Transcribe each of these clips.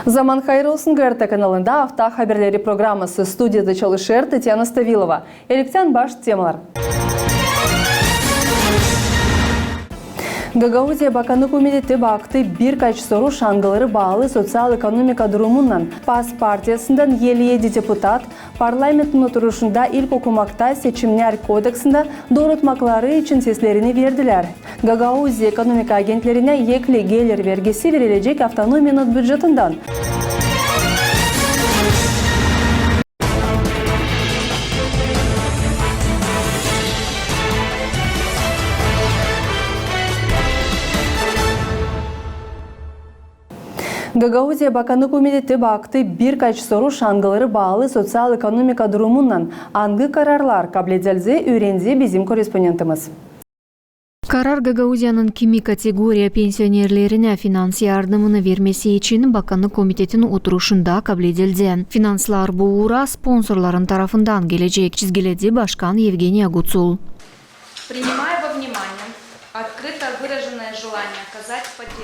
Zaman hayırlı olsun GRT kanalında hafta haberleri programması stüdyoda çalışır Tatiana Stavilova. Elikten baş temalar. Gagauzya Bakanlık Komiteti baktı birkaç soru şangaları bağlı sosyal-ekonomika durumundan. PAS Partiyasından 57 deputat parlamentin oturuşunda ilk okumakta seçimler kodeksinde doğrultmakları için seslerini verdiler. Gagauzya ekonomik agentlerine yekli gelir vergisi verilecek avtonomiyanın bütçetinden. Gagauzya Bakanlık Komiteti baktı birkaç soru şangaları bağlı sosyal-ekonomika durumundan. Hangi kararlar kabul edildi öğrendi bizim korespondentimiz. Karar Gagauzya'nın kimi kategoriya pensionerlerine finans yardımını vermesi için Bakanlık Komitetinin oturuşunda kabul edildi. Finanslar bu uğra sponsorların tarafından gelecek, çizgiledi Başkan Evgeniy Agutsul.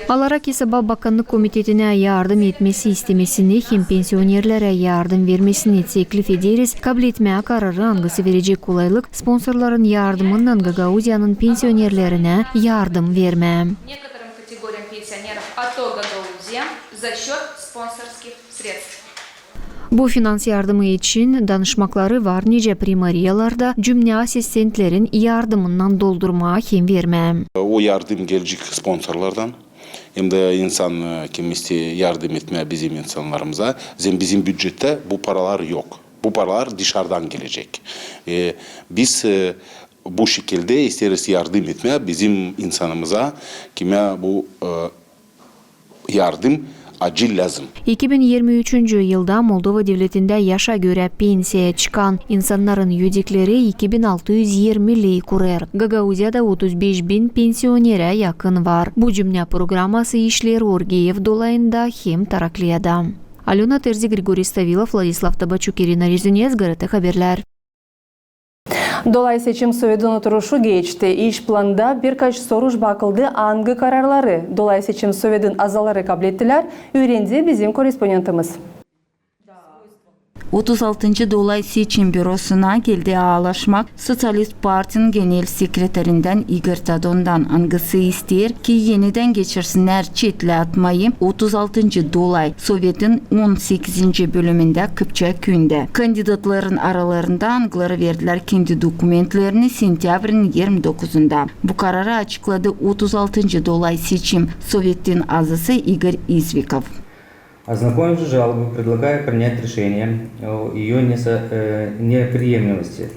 Alarak hesaba Bakanlık Komitetine yardım etmesi istemesini hem pensionerlere yardım vermesini teklif ederiz. Kabul etmeye kararı hangisi verecek kolaylık sponsorların yardımından Gagauzya'nın pensionerlerine yardım verme. Некоторым категориям пенсионеров АТО Гагаузия за счет спонсорских средств. Bu finans yardımı için danışmakları var nice primariyalarda cümle asistentlerin yardımından doldurmaya hem verme. O yardım gelecek sponsorlardan. Hem de insan kim istiyor yardım etmeye bizim insanlarımıza. Bizim bütçette bu paralar yok. Bu paralar dışarıdan gelecek. Biz bu şekilde isteriz yardım etmeye bizim insanımıza kime bu yardım acil lazım. 2023 yılda Moldova devletinde yaşa göre pensiyaya çıkan insanların yödekleri 2620 lei kurar. Gagauzya'da 35.000 pensiyonere yakın var. Bu cümle programması işler Orgeyev dolayında hem Tarakliyada. Alona Terzi, Grigoriy Stavilov, Vladislav Tabachuk, Irina Rezunez, GRT Haberler. Dolay seçim Sovyet'in oturuşu geçti. İş planında birkaç soru bakıldı. Hangi kararları Dolay seçim Sovyet'in azaları kabul ettiler? Öğrendi bizim korespondentimiz. 36. Dolay Seçim Bürosuna geldiği ağlaşmak Sosyalist Parti'nin genel sekreterinden Igor Dodon'dan hangisi ister ki yeniden geçirsinler çetle atmayı 36. Dolay Sovyet'in 18. bölümünde Kıpçak köyünde. Kandidatların aralarında hangıları verdiler kendi dokumentlerini sentyabrın 29'unda. Bu kararı açıkladı 36. Dolay Seçim Sovyet'in azası Igor Izvikov. Ознакомившись с жалобой, предлагаю принять решение о ее неприемлемости.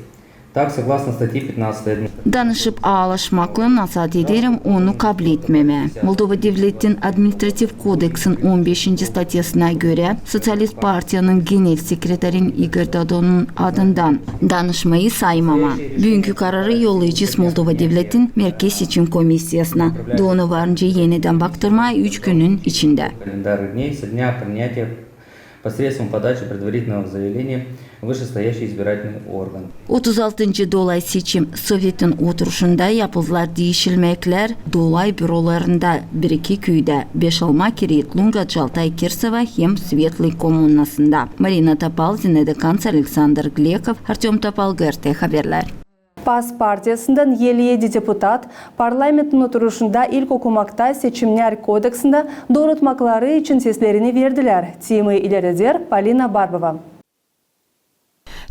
Так, согласно статье 15 Danışıp ağlaşmakla nasat ederim onu kabul etmeme. Moldova Devlet'in Administratif Kodeksin 15. statyasına göre Sosyalist Partiyanın genel sekreterin Igor Dodon'un adından danışmayı saymama. Bugünkü kararı yollayacağız Moldova Devlet'in Merkez Seçim Komisyasına. Doğunu varınca yeniden baktırma 3 günün içinde. Посредством подачи предварительного заявления вышестоящий избирательный орган. 36. Dolay Seçim Sovyet'in oturuşunda yapıldılar değişilmekler Dolay bürolarında 1-2 köyde Beşalma, Kirit, Lunga, Çaltay, Kirsova hem Svetli kommunasında. Marina Topal, Zinedekans, Alexander Glekov, Artyom Topal, GRT Haberler. PAS Partiyasından 57 deputat parlamentin oturuşunda ilk okumakta seçimler kodeksinde doğrultmakları için seslerini verdiler. Timi ileri Polina Barbova.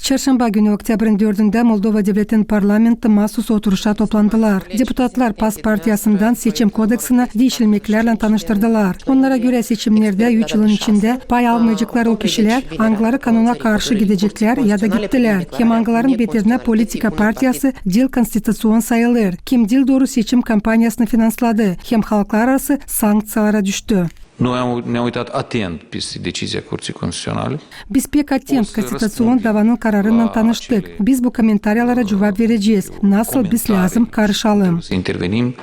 Çarşamba günü Oktyabır'ın 4'ünde Moldova Devleti'nin parlamenti mahsus oturuşa toplandılar. Deputatlar PAS Partiyasından seçim kodeksine değişilmeklerle tanıştırdılar. Onlara göre seçimlerde 3 yılın içinde pay almayacakları o kişiler hangileri kanuna karşı gidecekler ya da gittiler. Hem hangilerin beterine politika partiyası dil konstitusyon sayılır. Kim dil doğru seçim kampanyasını finansladı. Hem halklar arası sanksiyalara düştü. Ne-am uitat atent pe decizia Curții Constituționale. Biz pek atent konstitusyon davanın kararından tanıştık. Biz bu komentaryalara cevap vereceğiz. Nasıl biz lazım karışalım. Să intervenim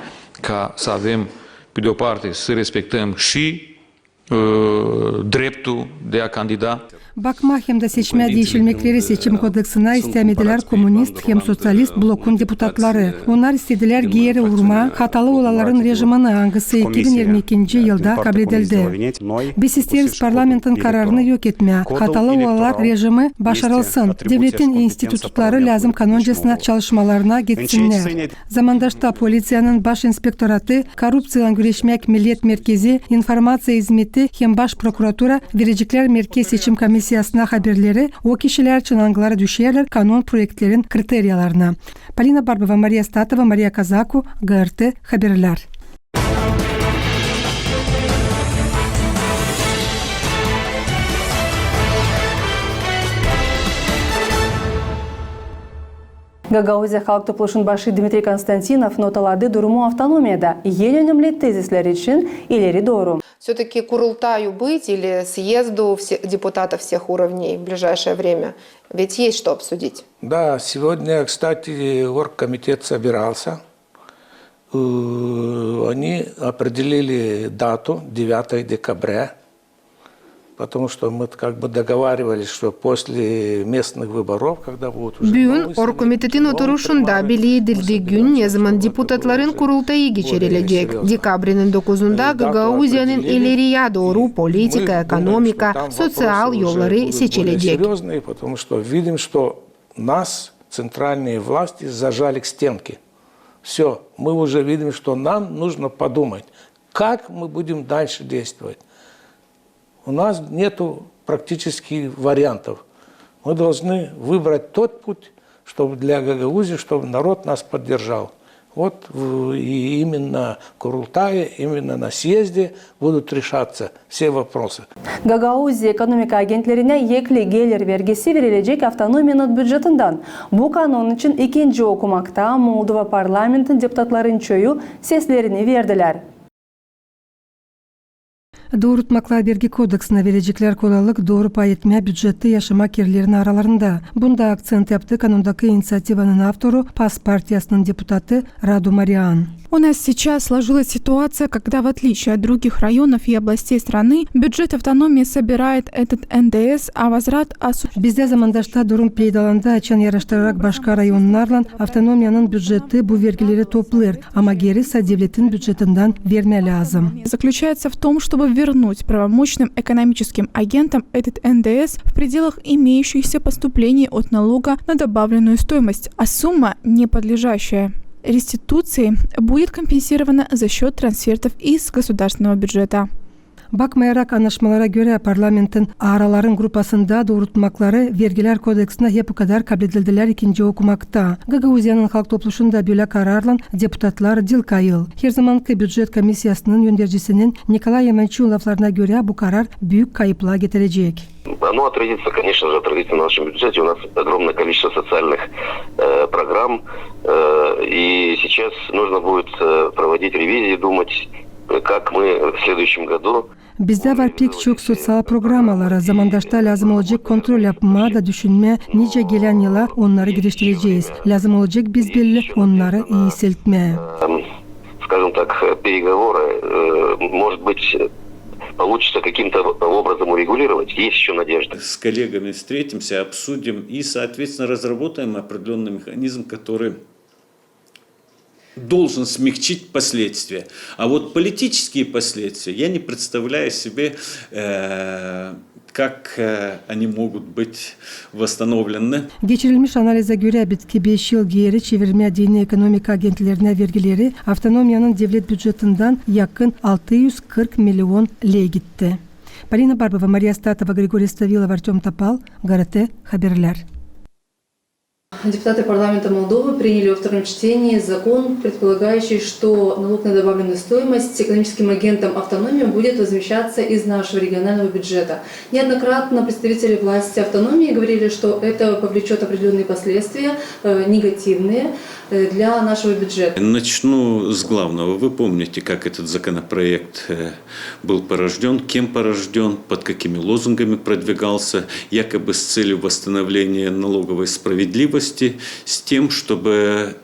ca să avem, pe de o parte, să respectăm și dreeptul de a candida. Bakma hem de seçme değişilmekleri seçim kodeksine istemediler komünist hem sosyalist blokun deputatları. Onlar istediler geri vurma, hatalı olaların rejimini hangisi 2022 yılda kabul edildi. Biz isteriz parlamentin kararını yok etmeye, hatalı olalar rejimi başarılsın. Devletin institutları lazım kanoncasına çalışmalarına gitsinler. Zamandaşta polisiyanın baş inspektoratı, korrupsiyadan güreşmek Millet Merkezi, informasiya hizmeti hem baş prokuratura verecekler Merkez Seçim Komissiyasına haberleri o kişiler için anglara düşerler kanon proyektlerin kriteriyalarına. Polina Barbova, Maria Statova, Maria Kazaku, GRT Haberler. Гагаузия Халк Топлушын башы Дмитрий Константинов ноталады дуруму автономияда ел өнімлі тезислер için ileri doğru. Все-таки Курултаю быть или съезду депутатов всех уровней в ближайшее время? Ведь есть что обсудить. Да, сегодня, кстати, оргкомитет собирался. Они определили дату 9 декабря, потому что мы как бы договаривались, что после местных выборов, когда будут уже... Bugün orgkomitetin oturuşunda belli edildiği gün ne zaman deputatların kurultayı geçirilecek. Dekabrinin 9'unda Gagauzya'nın ileriye doğru politika, ekonomika, sosyal yolları seçilecek. Потому что видим, что нас центральные власти зажали к стенке. Все, мы уже видим, что нам нужно подумать, как мы будем дальше действовать. У нас нет практически вариантов. Мы должны выбрать тот путь, чтобы для Гагаузии, чтобы народ нас поддержал. Вот и именно в Курултае, именно на съезде будут решаться все вопросы. Gagauzya ekonomika agentlerine yekli gelir vergisi verilecek avtonomiyanın bütçetinden. Bu kanun için ikinci okumakta Moldova parlamentin deputatların çoğu seslerini verdiler. Doğrultmakla vergi kodeksine verecekler kolaylık doğru pay etmeye bütçette yaşamak yerlerinin aralarında. Bunda akcent yaptı kanundaki inisiyativanın avtoru PAS партиясының депутаты Раду Мариан. У нас сейчас сложилась ситуация, когда в отличие от других районов и областей страны, бюджет автономии собирает этот НДС, а возврат Bizde zamandaşta durum peydalandı açan yarıştırarak başka rayonlarla автономиянın bütçeti bu vergileri toplar ama gerisi devletin bütçetinden verme lazım. Заключается в том, чтобы вернуть правомочным экономическим агентам этот НДС в пределах имеющихся поступлений от налога на добавленную стоимость, а сумма, не подлежащая реституции, будет компенсирована за счет трансфертов из государственного бюджета. Bakmayarak anlaşmalara göre parlamentin araların grupasında doğrultmakları vergiler kodeksine hep bu kadar kabul edildiler ikinci okumakta. Gagauzya'nın halk topluşunda böyle kararla deputatlar dilkayıl. Her zamanki bütçet komisyasının yöneticisinin Nikolay Yemençulovlarına göre bu karar büyük kayıpla getirecek. Оно отразится, конечно же, отразится на нашем бюджете. У нас огромное количество социальных программ. И сейчас нужно будет проводить ревизии, думать, как мы в следующем году. Bizde var pek çok sosyal programalara, zamandaşta lazım olacak kontrol yapma da düşünme, nice gelen yıla onları geliştireceğiz. Lazım olacak biz belli onları iyi siltme. Скажем так, переговоры, может быть, получится каким-то образом урегулировать. Есть еще надежда. С коллегами встретимся, обсудим и, соответственно, разработаем определенный механизм, который должен смягчить последствия. А вот политические последствия я не представляю себе, как они могут быть восстановлены. Geçirilmiş analize göre bitki 5 yıl geri çevirme dini ekonomik agentlerine vergileri avtonomiyanın devlet bütçetinden yakın 640 milyon lei gitti. Polina Barbova, Maria Statova, Grigoriy Stavилов, Артем Топал, ГРТ Haberler. Депутаты парламента Молдовы приняли во втором чтении закон, предполагающий, что налог на добавленную стоимость экономическим агентам автономии будет возмещаться из нашего регионального бюджета. Неоднократно представители власти автономии говорили, что это повлечет определенные последствия, негативные для нашего бюджета. Начну с главного. Вы помните, как этот законопроект был порожден, кем порожден, под какими лозунгами продвигался, якобы с целью восстановления налоговой справедливости, с тем, чтобы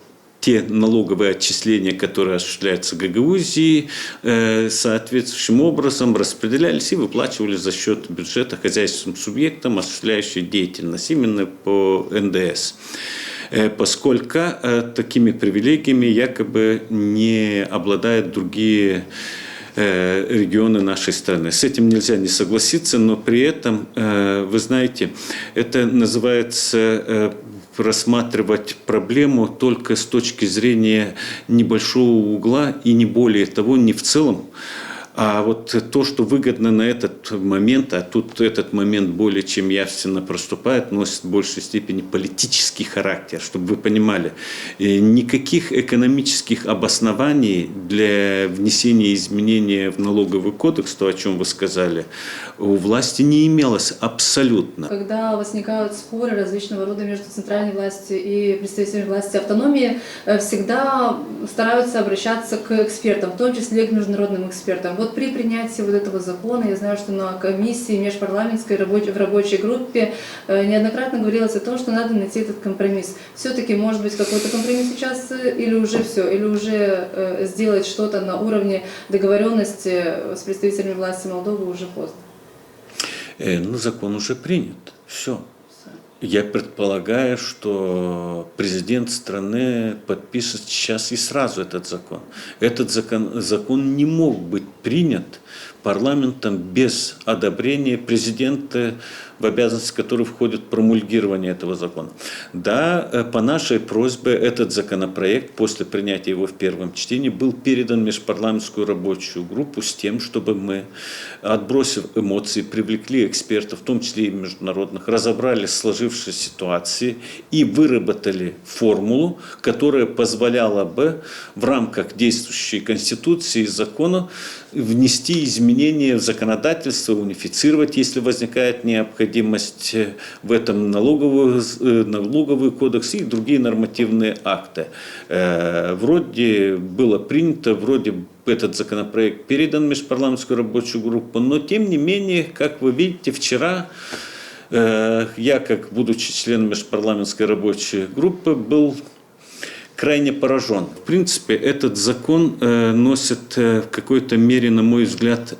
те налоговые отчисления, которые осуществляются Гагаузией, соответствующим образом распределялись и выплачивались за счет бюджета хозяйственным субъектам, осуществляющим деятельность именно по НДС. Поскольку такими привилегиями якобы не обладают другие регионы нашей страны. С этим нельзя не согласиться, но при этом, вы знаете, это называется рассматривать проблему только с точки зрения небольшого угла и не более того, не в целом. А вот то, что выгодно на этот момент, а тут этот момент более чем явственно проступает, носит в большей степени политический характер, чтобы вы понимали. Никаких экономических обоснований для внесения изменений в налоговый кодекс, то, о чем вы сказали, у власти не имелось абсолютно. Когда возникают споры различного рода между центральной властью и представителями власти автономии, всегда стараются обращаться к экспертам, в том числе к международным экспертам. Вот при принятии вот этого закона, я знаю, что на комиссии межпарламентской в рабочей группе неоднократно говорилось о том, что надо найти этот компромисс. Все-таки может быть какой-то компромисс сейчас или уже все, или уже сделать что-то на уровне договоренности с представителями власти Молдовы уже поздно? Ну, закон уже принят. Все. Я предполагаю, что президент страны подпишет сейчас и сразу этот закон. Этот закон не мог быть принят парламентом без одобрения президента, в обязанности которого входит промульгирование этого закона. Да, по нашей просьбе этот законопроект после принятия его в первом чтении был передан в межпарламентскую рабочую группу с тем, чтобы мы, отбросив эмоции, привлекли экспертов, в том числе и международных, разобрали сложившиеся ситуации и выработали формулу, которая позволяла бы в рамках действующей Конституции и закона внести изменения в законодательство, унифицировать, если возникает необходимость в этом налоговый кодекс и другие нормативные акты. Вроде было принято, вроде этот законопроект передан в межпарламентскую рабочую группу, но тем не менее, как вы видите, вчера я, как будучи членом межпарламентской рабочей группы, был крайне поражен. В принципе, этот закон носит в какой-то мере, на мой взгляд,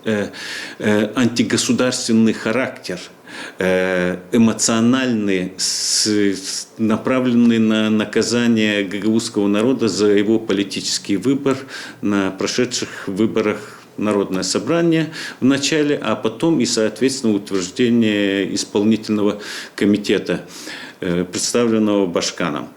антигосударственный характер, эмоциональный, направленный на наказание гагаузского народа за его политический выбор на прошедших выборах Народное собрание в начале, а потом и, соответственно, утверждение исполнительного комитета, представленного Башканом.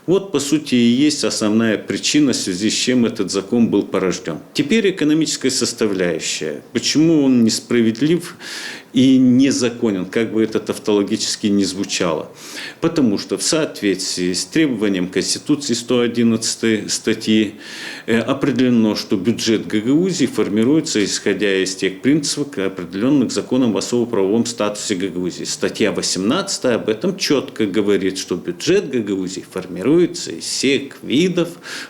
Вот, по сути, и есть основная причина, в связи с чем этот закон был порожден. Теперь экономическая составляющая. Почему он несправедлив и незаконен, как бы это тавтологически не звучало? Потому что в соответствии с требованием Конституции 111 статьи определено, что бюджет Гагаузии формируется, исходя из тех принципов, определенных законом об особо-правовом статусе Гагаузии. Статья 18 об этом четко говорит, что бюджет Гагаузии формируется из всех видов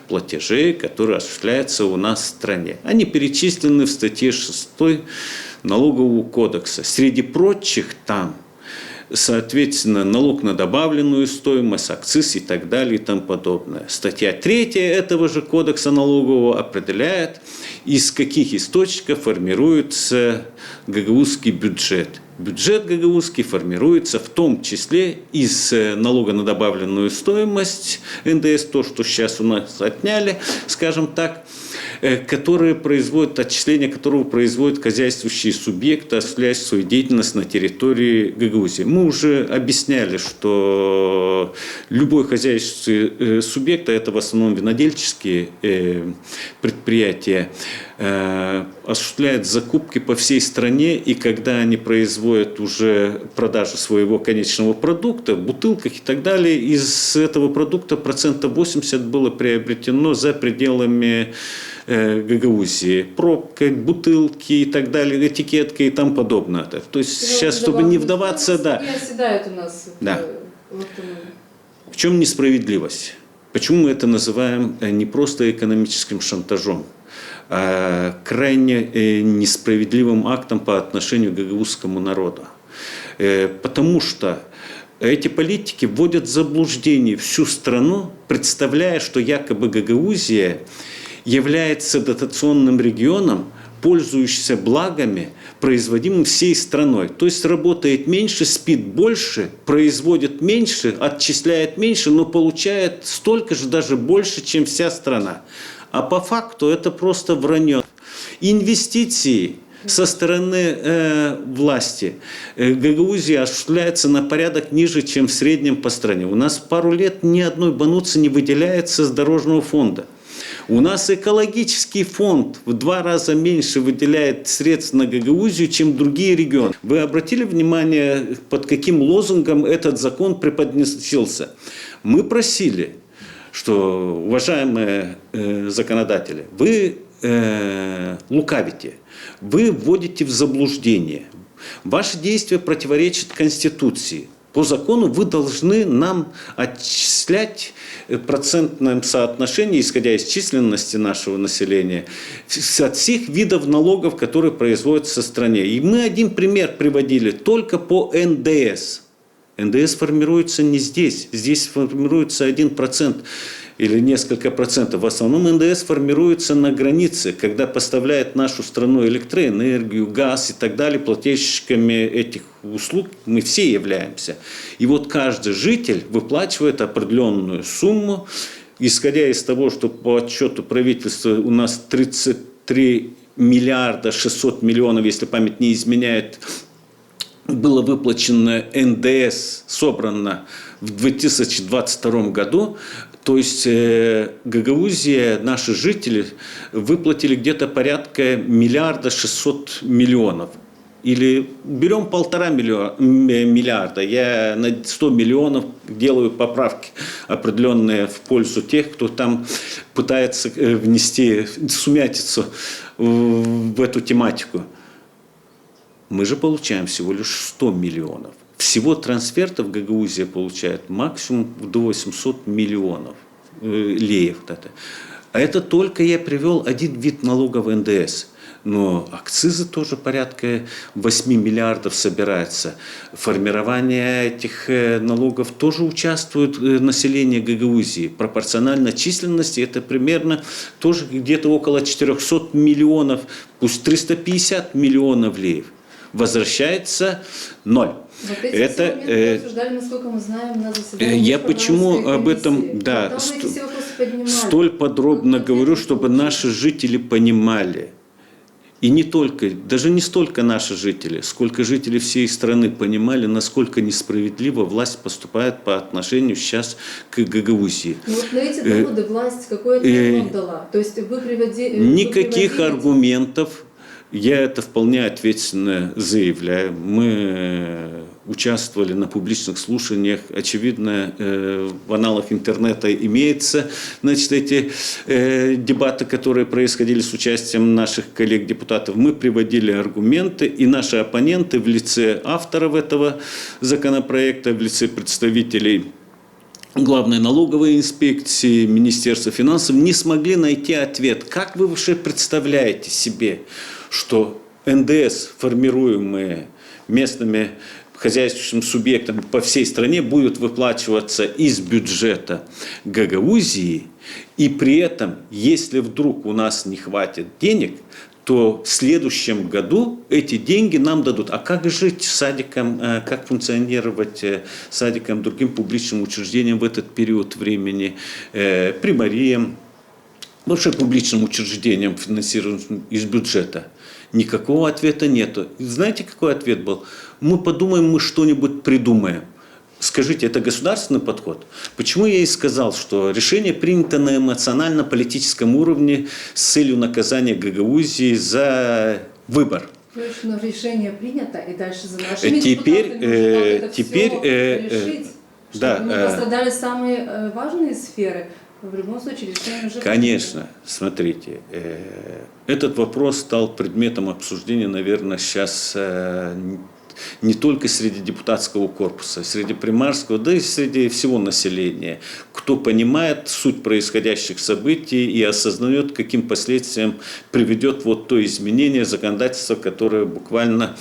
платежей, которые осуществляются у нас в стране. Они перечислены в статье 6 Налогового кодекса. Среди прочих там, соответственно, налог на добавленную стоимость, акциз и так далее и тому подобное. Статья 3 этого же кодекса налогового определяет, из каких источников формируется гагаузский бюджет. Бюджет гагаузский формируется в том числе из налога на добавленную стоимость, НДС, то, что сейчас у нас отняли, скажем так, которые производят, отчисления которого производят хозяйствующие субъекты, осуществляющие свою деятельность на территории Гагаузии. Мы уже объясняли, что любой хозяйствующий субъект, а это в основном винодельческие предприятия, осуществляет закупки по всей стране, и когда они производят уже продажу своего конечного продукта в бутылках и так далее, из этого продукта 80% было приобретено за пределами Гагаузии. Пробка, бутылки и так далее, этикетка и тому подобное. То есть сейчас, чтобы не вдаваться, да. Не оседает у нас. Да. В чем несправедливость? Почему мы это называем не просто экономическим шантажом, а крайне несправедливым актом по отношению к гагаузскому народу? Потому что эти политики вводят в заблуждение всю страну, представляя, что якобы Гагаузия является дотационным регионом, пользующийся благами, производимым всей страной. То есть работает меньше, спит больше, производит меньше, отчисляет меньше, но получает столько же, даже больше, чем вся страна. А по факту это просто вранье. Инвестиции со стороны власти Гагаузии осуществляется на порядок ниже, чем в среднем по стране. У нас пару лет ни одной бануцы не выделяется с дорожного фонда. У нас экологический фонд в 2 раза меньше выделяет средств на Гагаузию, чем другие регионы. Вы обратили внимание, под каким лозунгом этот закон преподносился? Мы просили, что, уважаемые законодатели, вы лукавите, вы вводите в заблуждение. Ваши действия противоречат Конституции. По закону вы должны нам отчислять в процентном соотношении, исходя из численности нашего населения, от всех видов налогов, которые производятся в стране. И мы один пример приводили только по НДС. НДС формируется не здесь. Здесь формируется 1%. Или несколько процентов. В основном НДС формируется на границе, когда поставляет нашу страну электроэнергию, газ и так далее. Плательщиками этих услуг мы все являемся. И вот каждый житель выплачивает определенную сумму. Исходя из того, что по отчету правительства у нас 33 миллиарда 600 миллионов, если память не изменяет, было выплачено НДС, собрано в 2022 году. То есть Гагаузия, наши жители выплатили где-то порядка 1 600 миллионов. Или берем 1,5 миллиарда. Я на 100 миллионов делаю поправки определенные в пользу тех, кто там пытается внести сумятицу в эту тематику. Мы же получаем всего лишь 100 миллионов. Всего трансфертов Гагаузия получает максимум до 800 миллионов леев. А это только я привел один вид налогов НДС. Но акцизы тоже порядка 8 миллиардов собирается. Формирование этих налогов тоже участвует население Гагаузии. Пропорционально численности это примерно тоже где-то около 400 миллионов, пусть 350 миллионов леев. Возвращается 0. Вот эти моменты обсуждали, насколько мы знаем, на заседании. Я почему об этом столь подробно говорю, чтобы наши жители понимали. И не только, даже не столько наши жители, сколько жители всей страны понимали, насколько несправедливо власть поступает по отношению сейчас к Гагаузии. Но вот на эти доводы власть какой ответ вам дала? То есть вы приводили... Никаких аргументов. Я это вполне ответственно заявляю. Мы участвовали на публичных слушаниях. Очевидно, в аналах интернета имеются, значит, эти дебаты, которые происходили с участием наших коллег-депутатов. Мы приводили аргументы, и наши оппоненты в лице авторов этого законопроекта, в лице представителей Главной налоговой инспекции, Министерства финансов не смогли найти ответ. Как вы вообще представляете себе, что НДС, формируемые местными хозяйственными субъектами по всей стране, будут выплачиваться из бюджета Гагаузии, и при этом, если вдруг у нас не хватит денег, то в следующем году эти деньги нам дадут. А как жить садиком, как функционировать садиком, другим публичным учреждениям в этот период времени, примариям, вообще публичным учреждениям, финансируемым из бюджета? Никакого ответа нету. Знаете, какой ответ был? Мы подумаем, мы что-нибудь придумаем. Скажите, это государственный подход? Почему я и сказал, что решение принято на эмоционально-политическом уровне с целью наказания Гагаузии за выбор? Но решение принято, и дальше за нашими депутатами нужно решить, да, чтобы не пострадали самые важные сферы. В любом случае решение уже конечно, смотрите, этот вопрос стал предметом обсуждения, наверное, сейчас не только среди депутатского корпуса, среди примарского, да и среди всего населения. Кто понимает суть происходящих событий и осознает, каким последствиям приведет вот то изменение законодательства, которое буквально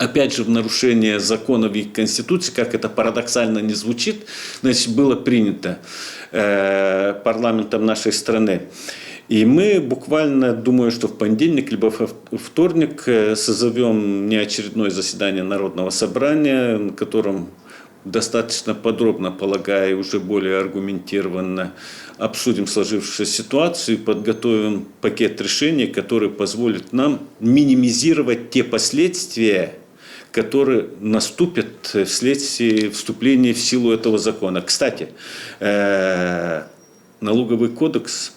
опять же, в нарушение законов и Конституции, как это парадоксально не звучит, значит, было принято парламентом нашей страны. И мы буквально, думаю, что в понедельник либо во вторник созовем неочередное заседание Народного собрания, на котором достаточно подробно, полагаю, уже более аргументированно обсудим сложившуюся ситуацию и подготовим пакет решений, который позволит нам минимизировать те последствия, которые наступят вследствие вступления в силу этого закона. Кстати, налоговый кодекс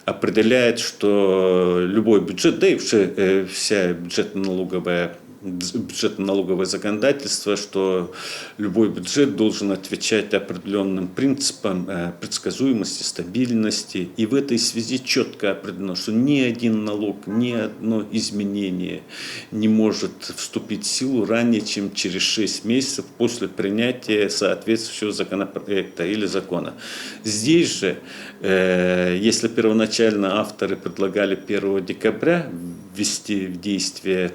определяет, что любой бюджет, да и вся бюджетно-налоговое законодательство, что любой бюджет должен отвечать определенным принципам предсказуемости, стабильности. И в этой связи четко определено, что ни один налог, ни одно изменение не может вступить в силу ранее, чем через 6 месяцев после принятия соответствующего законопроекта или закона. Здесь же, если первоначально авторы предлагали 1 декабря ввести в действие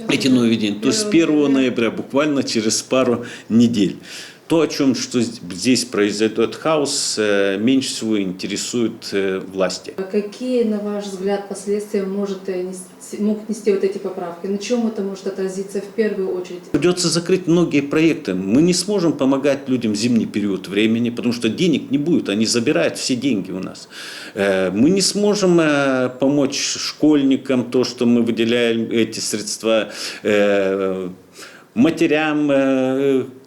эти нововведения, то с 1 ноября, буквально через пару недель. То, о чем что здесь произойдет хаос, меньше всего интересует власти. Какие, на ваш взгляд, последствия могут нести вот эти поправки? На чем это может отразиться в первую очередь? Придется закрыть многие проекты. Мы не сможем помогать людям в зимний период времени, потому что денег не будет, они забирают все деньги у нас. Мы не сможем помочь школьникам, то, что мы выделяем эти средства, матерям,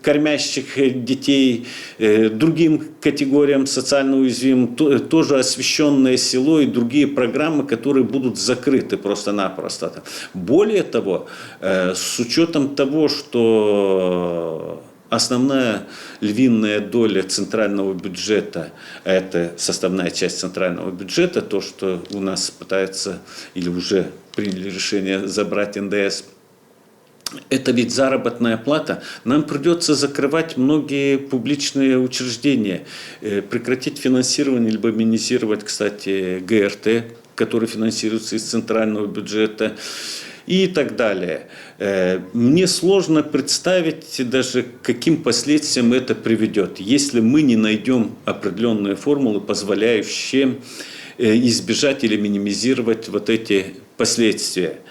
кормящих детей, другим категориям социально уязвимым, тоже освещенное село и другие программы, которые будут закрыты просто-напросто. Более того, с учетом того, что основная львиная доля центрального бюджета, это составная часть центрального бюджета, то, что у нас пытаются или уже приняли решение забрать НДС, это ведь заработная плата. Нам придется закрывать многие публичные учреждения, прекратить финансирование, либо минимизировать, кстати, ГРТ, который финансируется из центрального бюджета, и так далее. Мне сложно представить даже, к каким последствиям это приведет, если мы не найдем определенные формулы, позволяющие избежать или минимизировать вот эти последствия.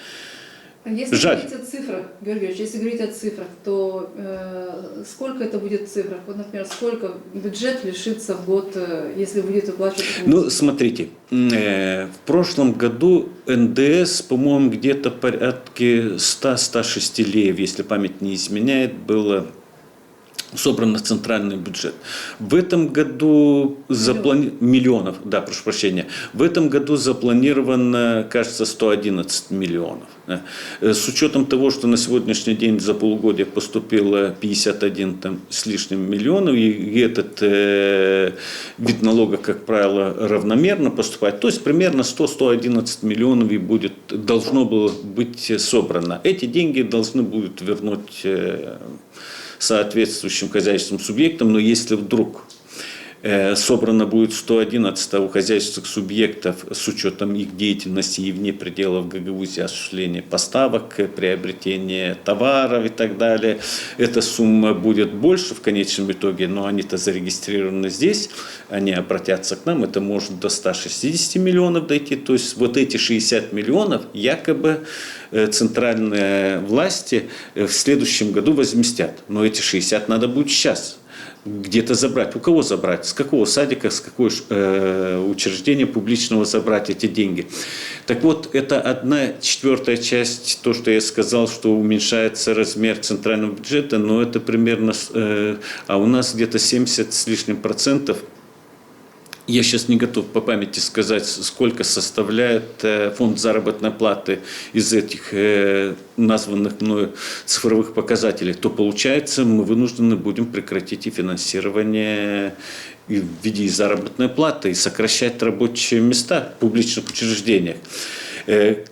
Если говорить о цифрах, Георгий Георгиевич, если говорить о цифрах, то сколько это будет в цифрах? Вот, например, сколько бюджет лишится в год, если будет выплачивать? Ну, смотрите, в прошлом году НДС, по-моему, где-то порядка 100-106 леев, если память не изменяет, было собран на центральный бюджет. В этом году миллионов, да, прошу прощения. В этом году запланировано, кажется, 111 миллионов. Да. С учетом того, что на сегодняшний день за полугодие поступило 51 с лишним миллионов, и этот вид налога, как правило, равномерно поступает, то есть примерно 100-111 миллионов и должно было быть собрано. Эти деньги должны будут вернуть соответствующим хозяйственным субъектам, но если вдруг собрано будет 111 у хозяйственных субъектов с учетом их деятельности и вне пределов Гагаузии осуществления поставок, приобретения товаров и так далее, эта сумма будет больше в конечном итоге, но они-то зарегистрированы здесь, они обратятся к нам, это может до 160 миллионов дойти, то есть вот эти 60 миллионов якобы центральные власти в следующем году возместят, но эти 60 надо будет сейчас где-то забрать. У кого забрать? С какого садика, с какого учреждения публичного забрать эти деньги? Так вот, это 1/4 часть, то, что я сказал, что уменьшается размер центрального бюджета, но это примерно, а у нас где-то 70 с лишним %. Я сейчас не готов по памяти сказать, сколько составляет фонд заработной платы из этих названных мною цифровых показателей, то получается, мы вынуждены будем прекратить и финансирование в виде заработной платы и сокращать рабочие места в публичных учреждениях.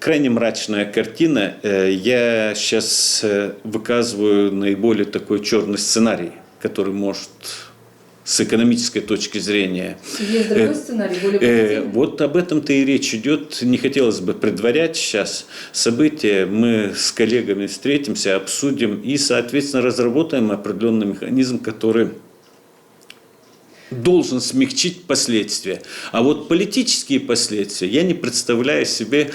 Крайне мрачная картина. Я сейчас выказываю наиболее такой черный сценарий, который может с экономической точки зрения. Есть другой сценарий, более позитивный. Вот об этом-то и речь идет. Не хотелось бы предварять сейчас события. Мы с коллегами встретимся, обсудим и, соответственно, разработаем определенный механизм, который должен смягчить последствия. А вот политические последствия я не представляю себе,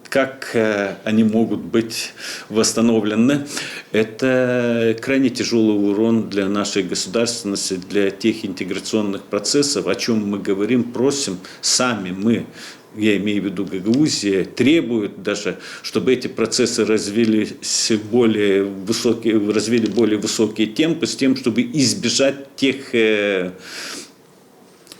как они могут быть восстановлены. Это крайне тяжелый урон для нашей государственности, для тех интеграционных процессов, о чем мы говорим, просим сами мы. Я имею в виду Гагаузия, требует даже, чтобы эти процессы развили более высокие темпы, с тем, чтобы избежать тех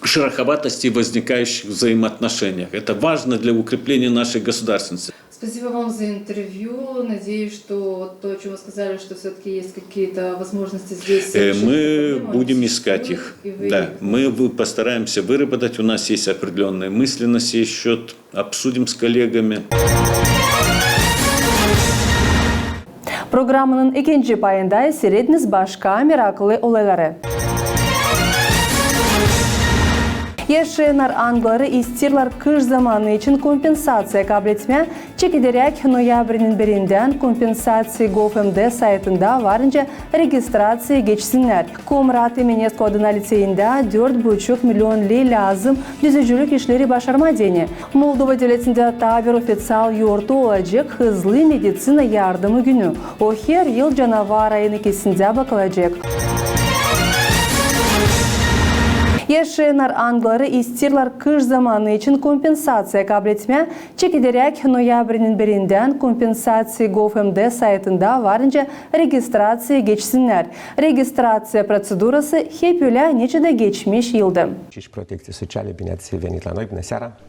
шероховатостей, возникающих в взаимоотношениях. Это важно для укрепления нашей государственности. Спасибо вам за интервью. Надеюсь, что то, о чем вы сказали, что все-таки есть какие-то возможности здесь. Мы будем искать их. Да, мы постараемся выработать. У нас есть определенные мысли на сей счет. Обсудим с коллегами. Programmanın ikinci payında seyrediniz başka meraklı olayları. Yaşayanlar Angları istiyorlar kış zamanı için kompensasiya kabul etme. Çekiderek noyabrinin birinden kompensasiya Gov.md saytında varınca registrasiya geçsinler. Komrat Emenes Koduna Liseyinde 4,5 milyon lei lazım düzücülük işleri başarma deni. Moldova devletinde tabir ofisyal yurtu olacak hızlı meditsina yardımı günü. O her yıl canavar ayın ikisinde bakılacak. Yaşayanlar Angları istiyorlar kış zamanı için kompensasiya kabul etme. Çekiderek noyabrinin birinden kompensasiya Gov.md saytında varınca registrasiya geçsinler. Registrasiya prosedurası hep öyle neçede geçmiş yılda.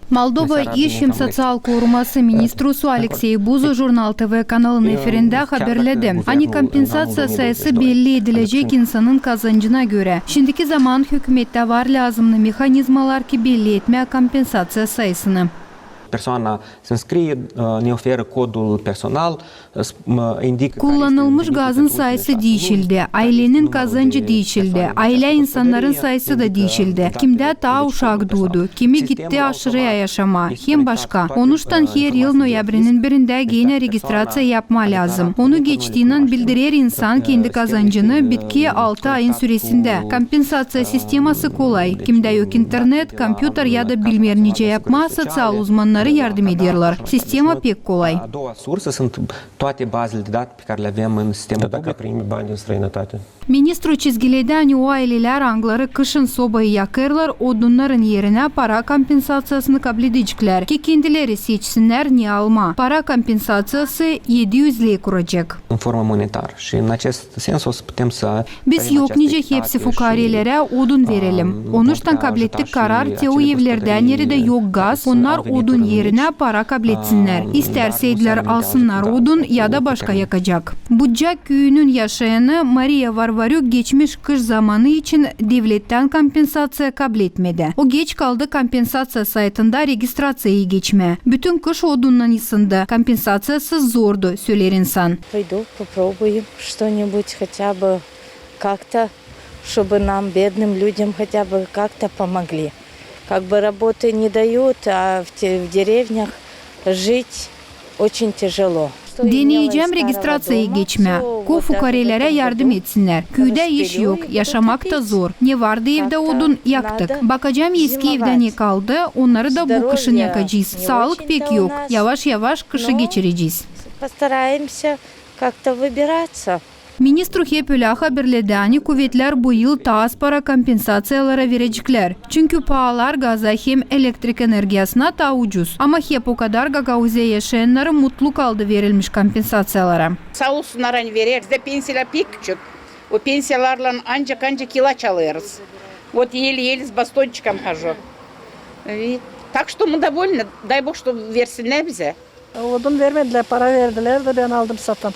Moldova İşim Sotsial Koruması Ministrusu Alexey Buzo Jurnal TV kanalının efirinde haberledi. Hani kompensasiya sayısı belli edilecek insanın kazancına göre. Şimdiki zaman hükümette var lazımlı mekanizmalar ki belli etme kompensasiya sayısını. Persoana se înscrie, ne oferă codul personal, indică... Kullanılmış gazın sayısı değişildi. Ailenin kazancı değişildi. Aile insanların sayısı da değişildi. Kimde daha uşak doğdu, kimi gitti aşırıya yaşama, hem başka. Onuştan her yıl noyabrinin birinde yine registrasyon yapma lazım. Onu geçtiğinden bildirir insan kendi kazancını bitki 6 ayın süresinde. Kompensasyon sisteması kolay. Kimde yok internet, kompüter ya da bilmer nice yapma, sosyal uzmanlar yardım ediyorlar. Sistema pek kolay. A doua sursă sunt toate bazele de date pe care le avem în sistemul public. Primi bani din străinătate. Ministru çizgileden o aileler Angları kışın sobayı yakırlar, odunların yerine para kompensasiyasını kabul edecekler ki kendileri seçsinler ne alma. Para kompensasiyası 700 lei kuracak. În formă monetară și în acest sens o să putem să... Biz yok nice hepsi fukarelere odun verelim. Onuştan kabul ettik karar o evlerden yerinde yok gaz, onlar odun yerine para kabul etsinler. İsterseydiler alsınlar odun ya da başka yakacak. Bucak köyünün yaşayanı Maria Varvaryuk geçmiş kış zamanı için devletten kompensasiya kabul etmedi. O geç kaldı kompensasiya saytında registrasyayı geçme. Bütün kış odundan ısındı. Kompensasiyası zordu, söyler insan. Пойду, попробуем что-нибудь хотя бы как-то, чтобы нам, бедным людям, хотя бы как-то помогли. Как бы работы не дают, а в деревнях жить очень tяжело. Deneyeceğim registrasyayı geçme. Fukarelere yardım etsinler. Köyde iş yok, yaşamak da zor. Ne vardı evde odun yaktık. Bakacağım eski evde ne kaldı, onları da bu kışın yakacağız. Sağlık pek yok. Yavaş yavaş kışı geçireceğiz. Постараемся как-то выбираться. Ministru hep öyle haberledi. Hani kuvvetler bu yıl daha az para kompensasiyalara verecekler. Çünkü pahalar gaza hem elektrik enerjisine daha ucuz. Ama hep o kadar Gagauzya yaşayanlara mutlu kaldı verilmiş kompensasiyalara. Sağ olsunlar hani verir. Bizde pensiyalar pek küçük. O pensiyalarla ancak ilaç alırız. Вот еле-еле с бастончиком хожу. Так что мы довольны. Дай Бог, что versinler bize. Odun vermediler, para verdiler de ben aldım satın.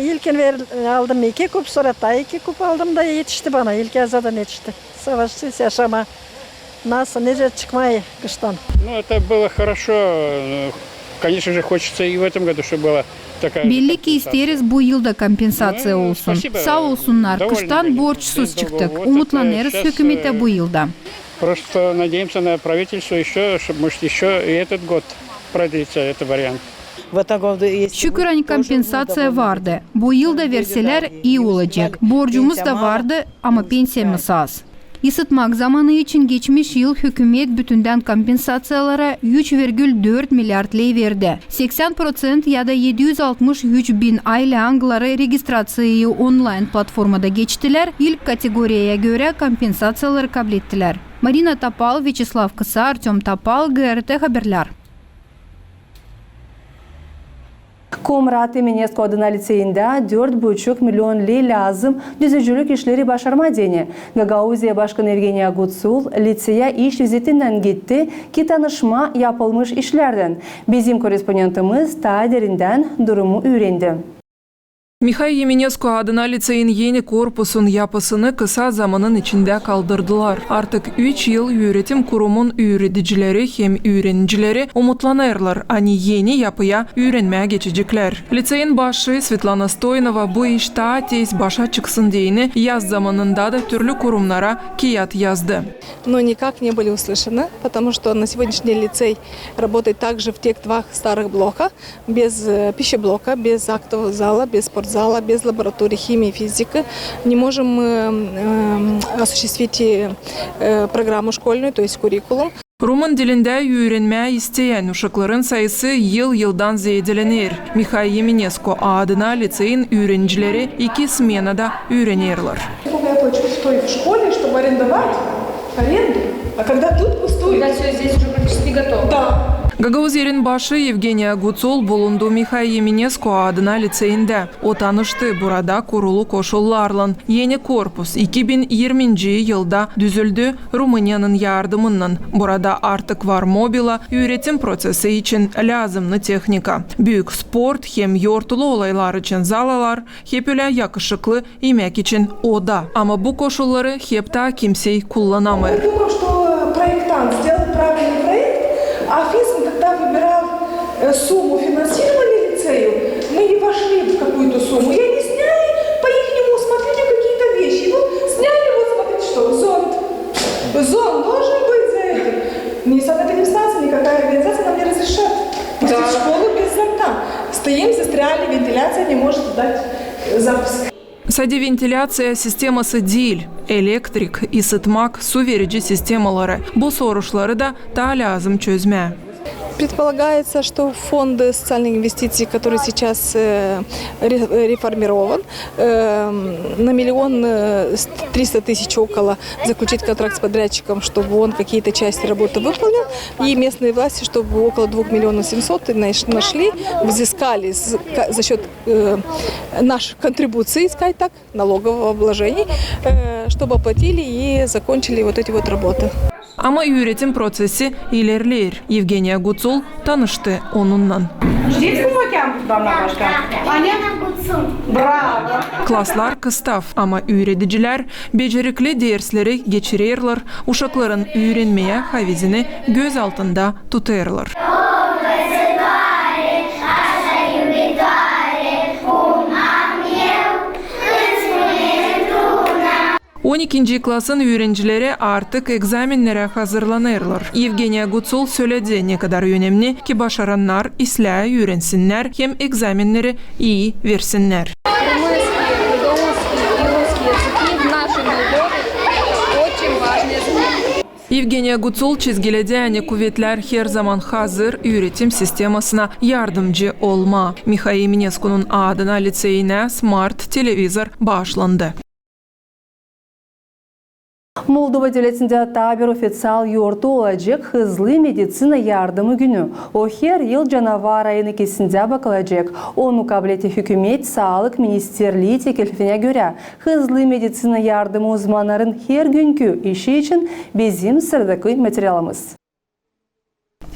İlkin aldım 2 kup, sonra da 2 kup aldım da yetişti bana. İlk zaten yetişti. Savaşsız yaşama. Nasıl, nece çıkmayı kıştan. Ну, это было хорошо конечно же, хочется и в этом году, чтобы была такая... Belli ki isteriz bu yılda kompensasiya olsun. Sağ olsunlar, kıştan borçsuz çıktık. Umutlanırız hükümete bu yılda. Просто надеемся на правительство еще, чтобы, может, еще и этот год продлится этот вариант. Şükür kompensasiya vardı. Bu yılda verseler iyi olacak. Borcumuz da vardı ama pensiyamız az. Isıtmak zamanı için geçmiş yıl hükümet bütünden kompensatsiyalara 3,4 milyar lei verdi. 80% ya da 763 bin aile angları registrasyayı online platformada geçtiler. İlk kategoriye göre kompensatsiyaları kabul ettiler. Marina Tapal, Vyacheslav Kısa, Artyom Tapal, GRT Haberler. Komrat Eminesko adına liseyinde 4,5 milyon lei lazım düzücülük işleri başarma deni. Gagauziya Başkanı Evgeniya Gutsul liseye iş vizitinden gitti ki tanışma yapılmış işlerden. Bizim korespondentimiz Taderinden durumu öğrendi. Mikhail Yemenesko adına liseyin yeni korpusun yapısını kısa zamanın içinde kaldırdılar. Artık 3 yıl yönetim kurumun öğreticileri hem öğrencileri umutlanırlar. Hani yeni yapıya öğrenmeye geçecekler. Liseyin başı Svetlana Stoyanova bu işte tez başa çıksın diyeni yaz zamanında da türlü kurumlara kağıt yazdı. Но никак не были услышаны, потому что на сегодняшний день лицей работает также в тех два старых блока, без пищеблока, без актового зала, без спортзала, без лаборатории химии и физики. Не можем осуществить программу школьную, то есть куррикулум. Rumun dilinde öğrenmeye isteyen uşakların sayısı yıldan zedelenir. Mikhail Yemenesko adına liseyin öğrencileri 2 smenada öğrenirler. Я плачу стоит в школе, чтобы арендовать аренду, а когда тут пустует. Когда все здесь уже практически готово. Да. Gagauziya'nın başı Evgeniya Gutsul bulundu Mikhail Yemenesko adına liseyinde. O tanıştı burada kurulu koşullarla. Yeni korpus 2020 yılda düzüldü Rumanya'nın yardımından. Burada artık var mobila üretim prosesi için lazımlı teknika. Büyük sport hem yortulu olaylar için zalalar, hep öyle yakışıklı yemek için oda. Ama bu koşulları hep de kimse kullanamıyor. А ФИСМ, когда выбирал сумму финансирования лицею, мы не вошли в какую-то сумму. И они сняли по ихнему усмотрению какие-то вещи. Вот сняли, вот смотрите, что зонт. Зонт должен быть за этим. Ни санэпидемстанция, никакая организация нам не разрешает пустить школу без зонта. Стоим, застряли, вентиляция не может дать запуск. Sadece ventilasyon sisteması değil, elektrik, ısıtmak, su verici sistemaları. Bu sorunları da daha lazım çözmeye. Предполагается, что фонд социальных инвестиций, который сейчас реформирован, на 1 300 000 около заключить контракт с подрядчиком, чтобы он какие-то части работы выполнил. И местные власти, чтобы около 2 700 000 нашли, взыскали за счет наших контрибуций, сказать так, налогового обложения, чтобы оплатили и закончили вот эти вот работы. Ama üretim prosesi ilerler. Evgeniya Gutsul tanıştı onunla. Klaslar kıstaf ama öğreticiler becerikli dersleri geçirirler, uşakların öğrenmeye havizini göz altında tutarlar. 12. klasın öğrencileri artık egzaminlere hazırlanırlar. Evgeniya Gutsul söyledi ne kadar önemli ki başaranlar İslam'ı öğrensinler hem egzaminleri iyi versinler. Evgeniya Gutsul çizgiledi kuvvetler her zaman hazır üretim sistemasına yardımcı olma. Mikhail Yemenesko'nun adına liseyine smart televizor başlandı. Moldova devletinde tabir ofisial yurdu olacak hızlı meditsina yardımı günü. O her yıl canavar ayını kesinde bakılacak. Onu kabul etti hükümet Sağlık Ministerliği teklifine göre hızlı meditsina yardımı uzmanların her günkü işi için bizim sıradaki materyalımız.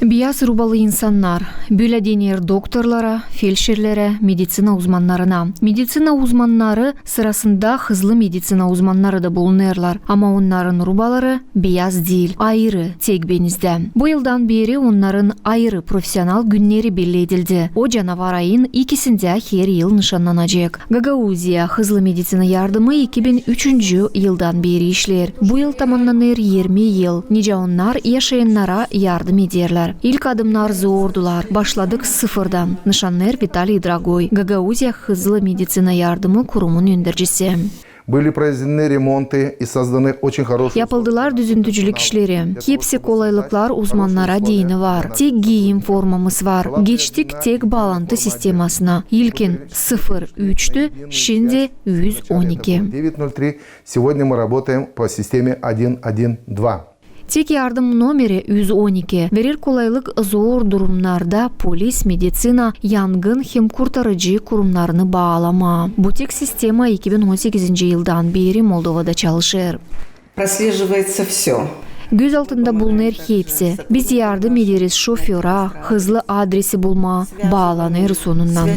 Biyaz rubalı insanlar, bülediğinler doktorlara, felşirlere, meditsina uzmanlarına. Meditsina uzmanları sırasında hızlı meditsina uzmanları da bulunurlar. Ama onların rubaları beyaz değil, ayrı tek benizde. Bu yıldan beri onların ayrı profesyonel günleri belli edildi. O canavar ayın ikisinde her yıl nişanlanacak. Gagauzya hızlı meditsina yardımı 2003 yıldan beri işler. Bu yıl tamamlanır 20 yıl. Nice onlar yaşayanlara yardım ederler. İlk adımlar zordular. Başladık sıfırdan. Nişanlar Vitaliy Dragoy, Gagauzya Hızlı Meditsina Yardımı Kurumunun öndürücüsü. Yapıldılar düzüntücülük işleri. Hepsi kolaylıklar uzmanlara dini var. Tek giyim formamız var. Geçtik tek bağlantı sistemasına. İlkin 03'tü, şimdi 112. Tek yardım numeri 112 verir kolaylık zor durumlarda polis, meditsina, yangın hem kurtarıcı kurumlarını bağlama. Bu tek sistema 2018 yıldan beri Moldova'da çalışır. Прослеживается все. Göz altında bulunur hepsi. Biz yardım ederiz şoföre, hızlı adresi bulma, bağlanır sonundan.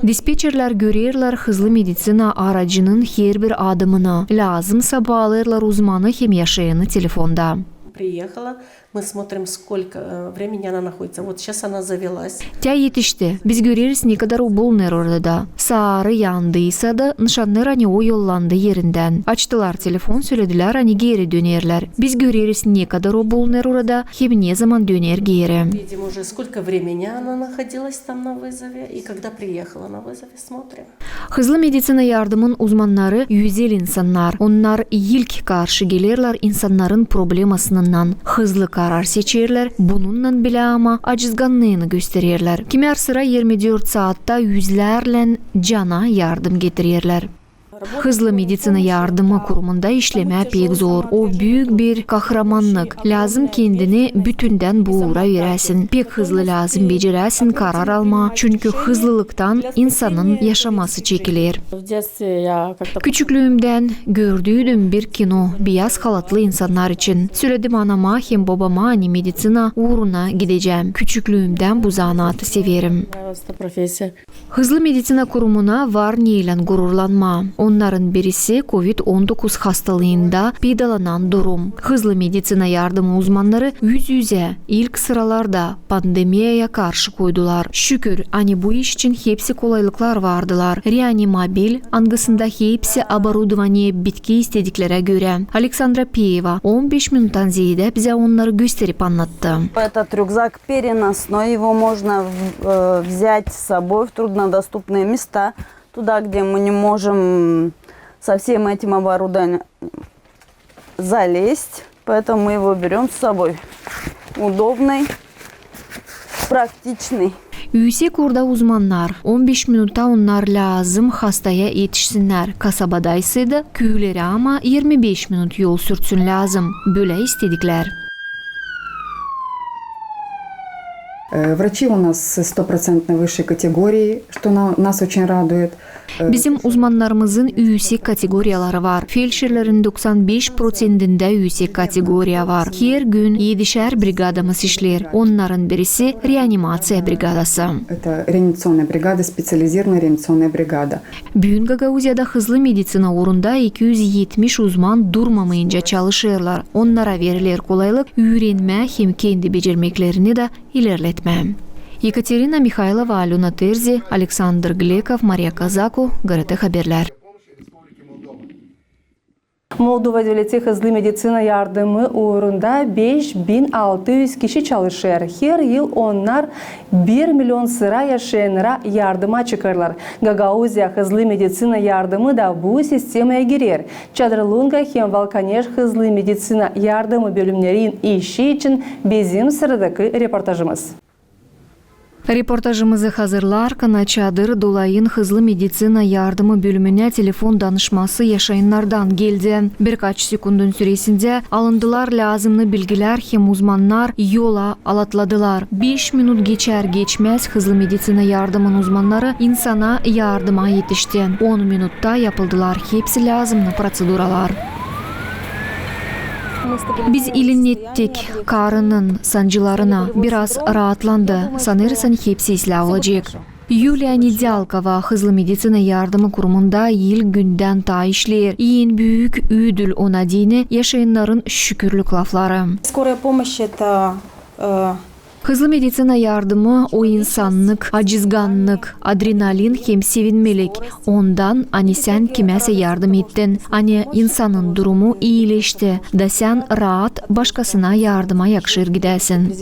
Dispetcherler görürler hızlı meditsina aracının her bir adımını. Lazımsa bağlarlar uzmanı hem yaşayanı telefonda. Приехала, мы смотрим, сколько времени она находится. Вот сейчас она завелась. Tya yetişti. Biz görürüz ne kadar o bulunur orada. Sarı yandıysa da nişanlar hani o yollandı yerinden. Açtılar telefon, söylediler hani geri dönerler. Biz görürüz ne kadar o bulunur orada, hem ne zaman döner geri. Видим уже, сколько времени она находилась там на вызове и когда приехала на вызове, смотрим. Hızlı meditsina yardımın uzmanları yüzel insanlar. Onlar ilk karşı gelirler insanların problemasının hızlı karar seçerler. Bununla bile ama acizganlığını gösterirler. Kimer sıra 24 saatte yüzlerle cana yardım getirirler. Hızlı meditsina yardımı kurumunda işleme pek zor. O büyük bir kahramanlık. Lazım kendini bütünden buğra veresin. Pek hızlı lazım beceresin karar alma. Çünkü hızlılıktan insanın yaşaması çekilir. Küçüklüğümden gördüğüm bir kino beyaz halatlı insanlar için. Söyledim anama hem babama hani meditsina uğruna gideceğim. Küçüklüğümden bu zanaatı severim. Hızlı meditsina kurumuna var neyle gururlanma. Onların birisi COVID-19 hastalığında pedalanan durum. Hızlı meditsina yardımı uzmanları yüz yüze ilk sıralarda pandemiyaya karşı koydular. Şükür hani bu iş için hepsi kolaylıklar vardılar. Reanimabil angısında hepsi оборудование bitki istediklere göre. Alexandra Piyeva 15 minuttan ziyade bize onları gösterip anlattı. Этот рюкзак переносной, его можно взять с собой в труднодоступные места. Туда, где мы не можем со всем этим оборудованием залезть. Поэтому мы его берем с собой. Удобный, практичный. Yüksek orada uzmanlar 15 minutta onlar lazım hastaya yetişsinler. Kasabadaysa da köyleri ama 25 minut yol sürtsün lazım. Böyle istedikler. Врачи у нас 100% высшей категории, что нас очень радует. Bizim uzmanlarımızın yüksek kategoriyaları var. Felşirlerin 95%'inde yüksek kategoriya var. Her gün 7'şer brigadamız işler. Onların birisi reanimasiya brigadası. Это реанимационная бригада, специализированная реанимационная бригада. Bugün Gagauzya'da hızlı meditsina uğrunda 270 uzman durmamayınca çalışırlar. Onlara verilir kolaylık, öğrenme hem kendi becermeklerini de ilerletme. Екатерина Михайлова, Алена Терзи, Александр Глеков, Мария Казаку, ГРТ Haberler. Moldova Devleti Hızlı Meditsina Yardımı uğrunda 5600 kişi çalışır. Her yıl onlar 1 milyon sıra yaşayanlara yardıma çıkarlar. Gagauzya Hızlı Meditsina Yardımı da bu sistemaya girer. Çadırlunga hem Valkaneş Hızlı Meditsina Yardımı bölümlerin işi için bizim sıradaki reportajımız. Reportajımızı hazırlarken Çadır Dolayın Hızlı Meditsina Yardımı bölümüne telefon danışması yaşayanlardan geldi. Birkaç sekundun süresinde alındılar lazımlı bilgiler hem uzmanlar yola alatladılar. 5 minut geçer geçmez Hızlı Meditsina Yardımın uzmanları insana yardıma yetişti. 10 minutta yapıldılar hepsi lazımlı proseduralar. Biz ilinettik karının sancılarına biraz rahatlandı. Sanırsan hepsi isla olacak. Yulia Nedyalkova Hızlı Meditsina Yardımı Kurumunda yıl günden ta işler. En büyük ödül ona dini yaşayanların şükürlük lafları. Скорая помощь это Hızlı meditsina yardımı o insanlık, acizganlık, adrenalin hem sevinmelik. Ondan hani sen kimese yardım ettin. Hani insanın durumu iyileşti. Da sen rahat başkasına yardıma yakışır gidesin.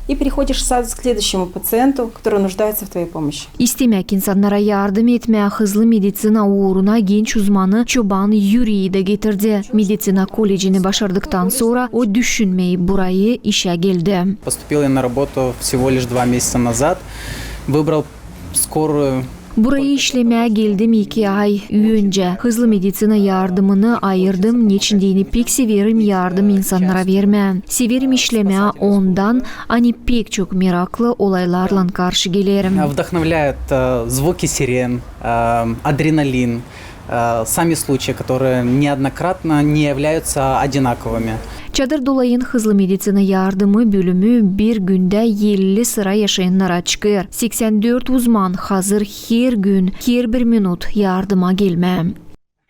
и переходишь сразу к следующему пациенту, который нуждается в твоей помощи. İstemek insanlara yardım etmeye Hızlı Meditsina uğruna genç uzmanı Çoban Yuri'yi de getirdi. Meditsina kolejini başardıktan sonra o düşünmeyi burayı işe geldi. Поступил я на работу всего лишь 2 месяца назад. Выбрал скорую. Burayı işlemeye geldim 2 ay önce. Hızlı meditsina yardımını ayırdım. Niçindiğini pek severim yardım insanlara vermem. Severim işlemeye ondan hani pek çok meraklı olaylarla karşı gelirim. Вдохновляют звуки сирен, адреналин, сами случаи, которые неоднократно не являются одинаковыми. Çadır dolayın Hızlı Meditsina Yardımı bölümü bir günde 50 sıra yaşayanlara çıkır. 84 uzman hazır her gün, her bir minut yardıma gelmem.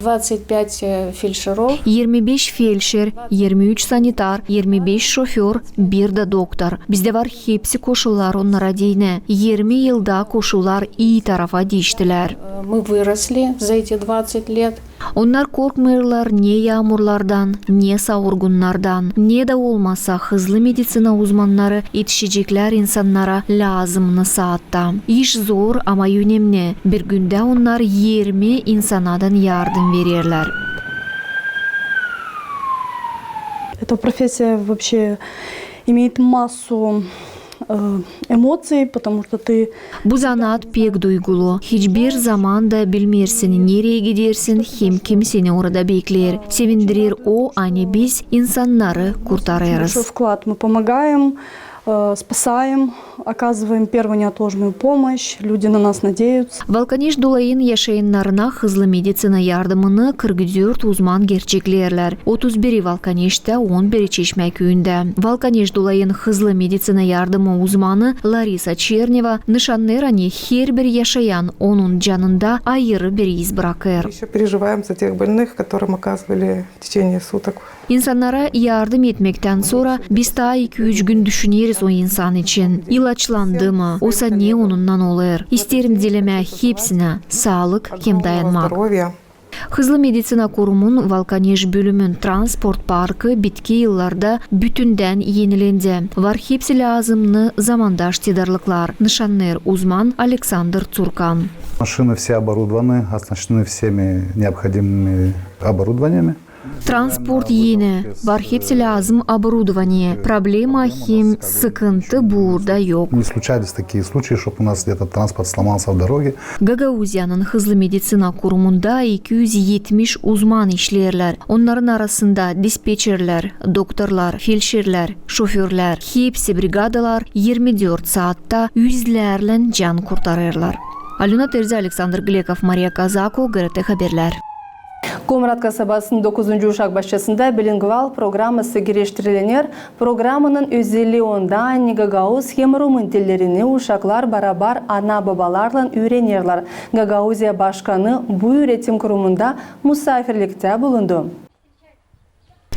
25 фельдшеров. 25 felşer, 23 sanitar, 25 şoför, bir de doktor. Bizde var hepsi koşullar onlara diyene. 20 yılda koşullar iyi tarafa değiştiler. Мы выросли за эти 20 лет. Onlar korkmuyorlar ne yağmurlardan, ne savurgunlardan, ne de olmasa hızlı meditsina uzmanları yetişecekler insanlara lazımlı saatte. İş zor ama önemli. Bir günde onlar 20 insanadan yardım verirler. Эта профессия вообще имеет массу эмоций, потому что ты... Bu zanaat pek duygulu. Hiçbir zaman da bilmirsin nereye gidersin, hem kim seni orada bekler. Sevindirir o, hani biz insanları kurtarırız. Большой вклад. Мы помогаем, спасаем, оказываем первую неотложную помощь. Люди на нас надеются. Valkaneş dolayın yaşayanlarına hızlı meditsina yardımını 44 uzman gerçeklerler. 31'i Valkaneş'te, 11'i Çeşmeköy'ünde. Valkaneş dolayın hızlı meditsina yardımı uzmanı Larisa Çerneva nişanlarını her bir yaşayan onun canında ayrı bir iz bırakır. Еще переживаем за тех больных, которым оказывали в течение sуток. İnsanlara yardım etmekten sonra biz daha 2-3 gün düşünürüz o insan için. İlaçlandı mı? Olsa ne onundan olur? İsterim dileme hepsine sağlık hem dayanmak. Hızlı Meditsina Kurumun Valkaneş bölümün transport parkı bitki yıllarda bütünden yenilendi. Var hepsi lazımlı zamandaş tedarlıklar. Nişanlar uzman Alexander Цуркан. Машины все оборудованы, оснащены всеми необходимыми оборудованиями. Transport yeni. Var hepsi lazım оборудование. Problema hem sıkıntı burada yok. Не случались такие случаи, чтобы у нас где-то транспорт сломался в дороге. Gagauzyanın Hızlı Meditsina Kurumu'nda 270 uzman işlerler. Onların arasında dispetcherler, doktorlar, felşerler, şoförler, hepsi brigadalar 24 saatte yüzlerle can kurtarırlar. Alina Terzi, Alexander Glekov, Maria Kazako, GRT Haberler. Komrat kasabasının 9. uşak başçasında bilingual programması geliştirilenir. Programının özelliği onda anne Gagauz hem Rumun dillerini uşaklar beraber ana babalarla öğrenirler. Gagauzya Başkanı bu üretim kurumunda misafirlikte bulundu.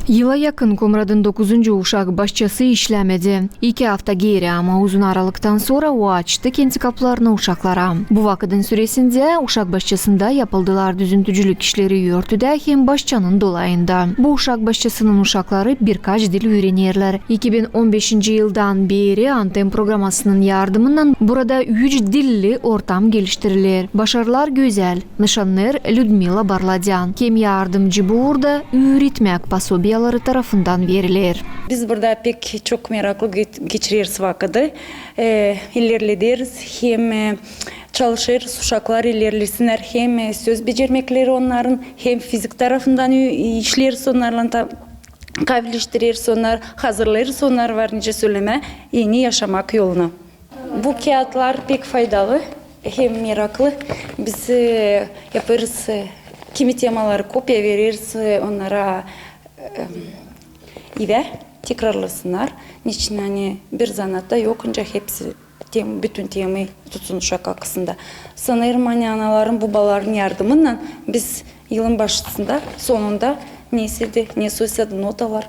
Yıla yakın Komrad'ın 9. uşak başçası işlemedi. 2 hafta geri ama uzun aralıktan sonra o açtı kendi kapılarını uşaklara. Bu vakıdın süresinde uşak başçasında yapıldılar düzüntücülük işleri yürütüde hem başçanın dolayında. Bu uşak başçasının uşakları birkaç dil öğrenirler. 2015 yıldan beri Antem programmasının yardımından burada 3 dilli ortam geliştirilir. Başarılar güzel. Nişanlar Людмила Barladyan. Hem yardımcı burada öğretmek pasobiyaları tarafından verilir. Biz burada pek çok meraklı geçiririz vakıdı. İlerleriz hem çalışırız, uşaklar ilerlesinler, hem söz becermekleri onların hem fizik tarafından işleriz onlarla kabiliştiririz onlar, hazırlarız onlar varınca söyleme yeni yaşamak yoluna. Bu kağıtlar pek faydalı hem meraklı. Biz yaparız kimi temaları kopya veririz onlara İve tekrarlasınlar. Niçin hani bir zanatta yokunca hepsi bütün temi tutsun uşak akısında. Sanırım hani anaların babaların yardımıyla biz yılın başında sonunda ne sosyal notalar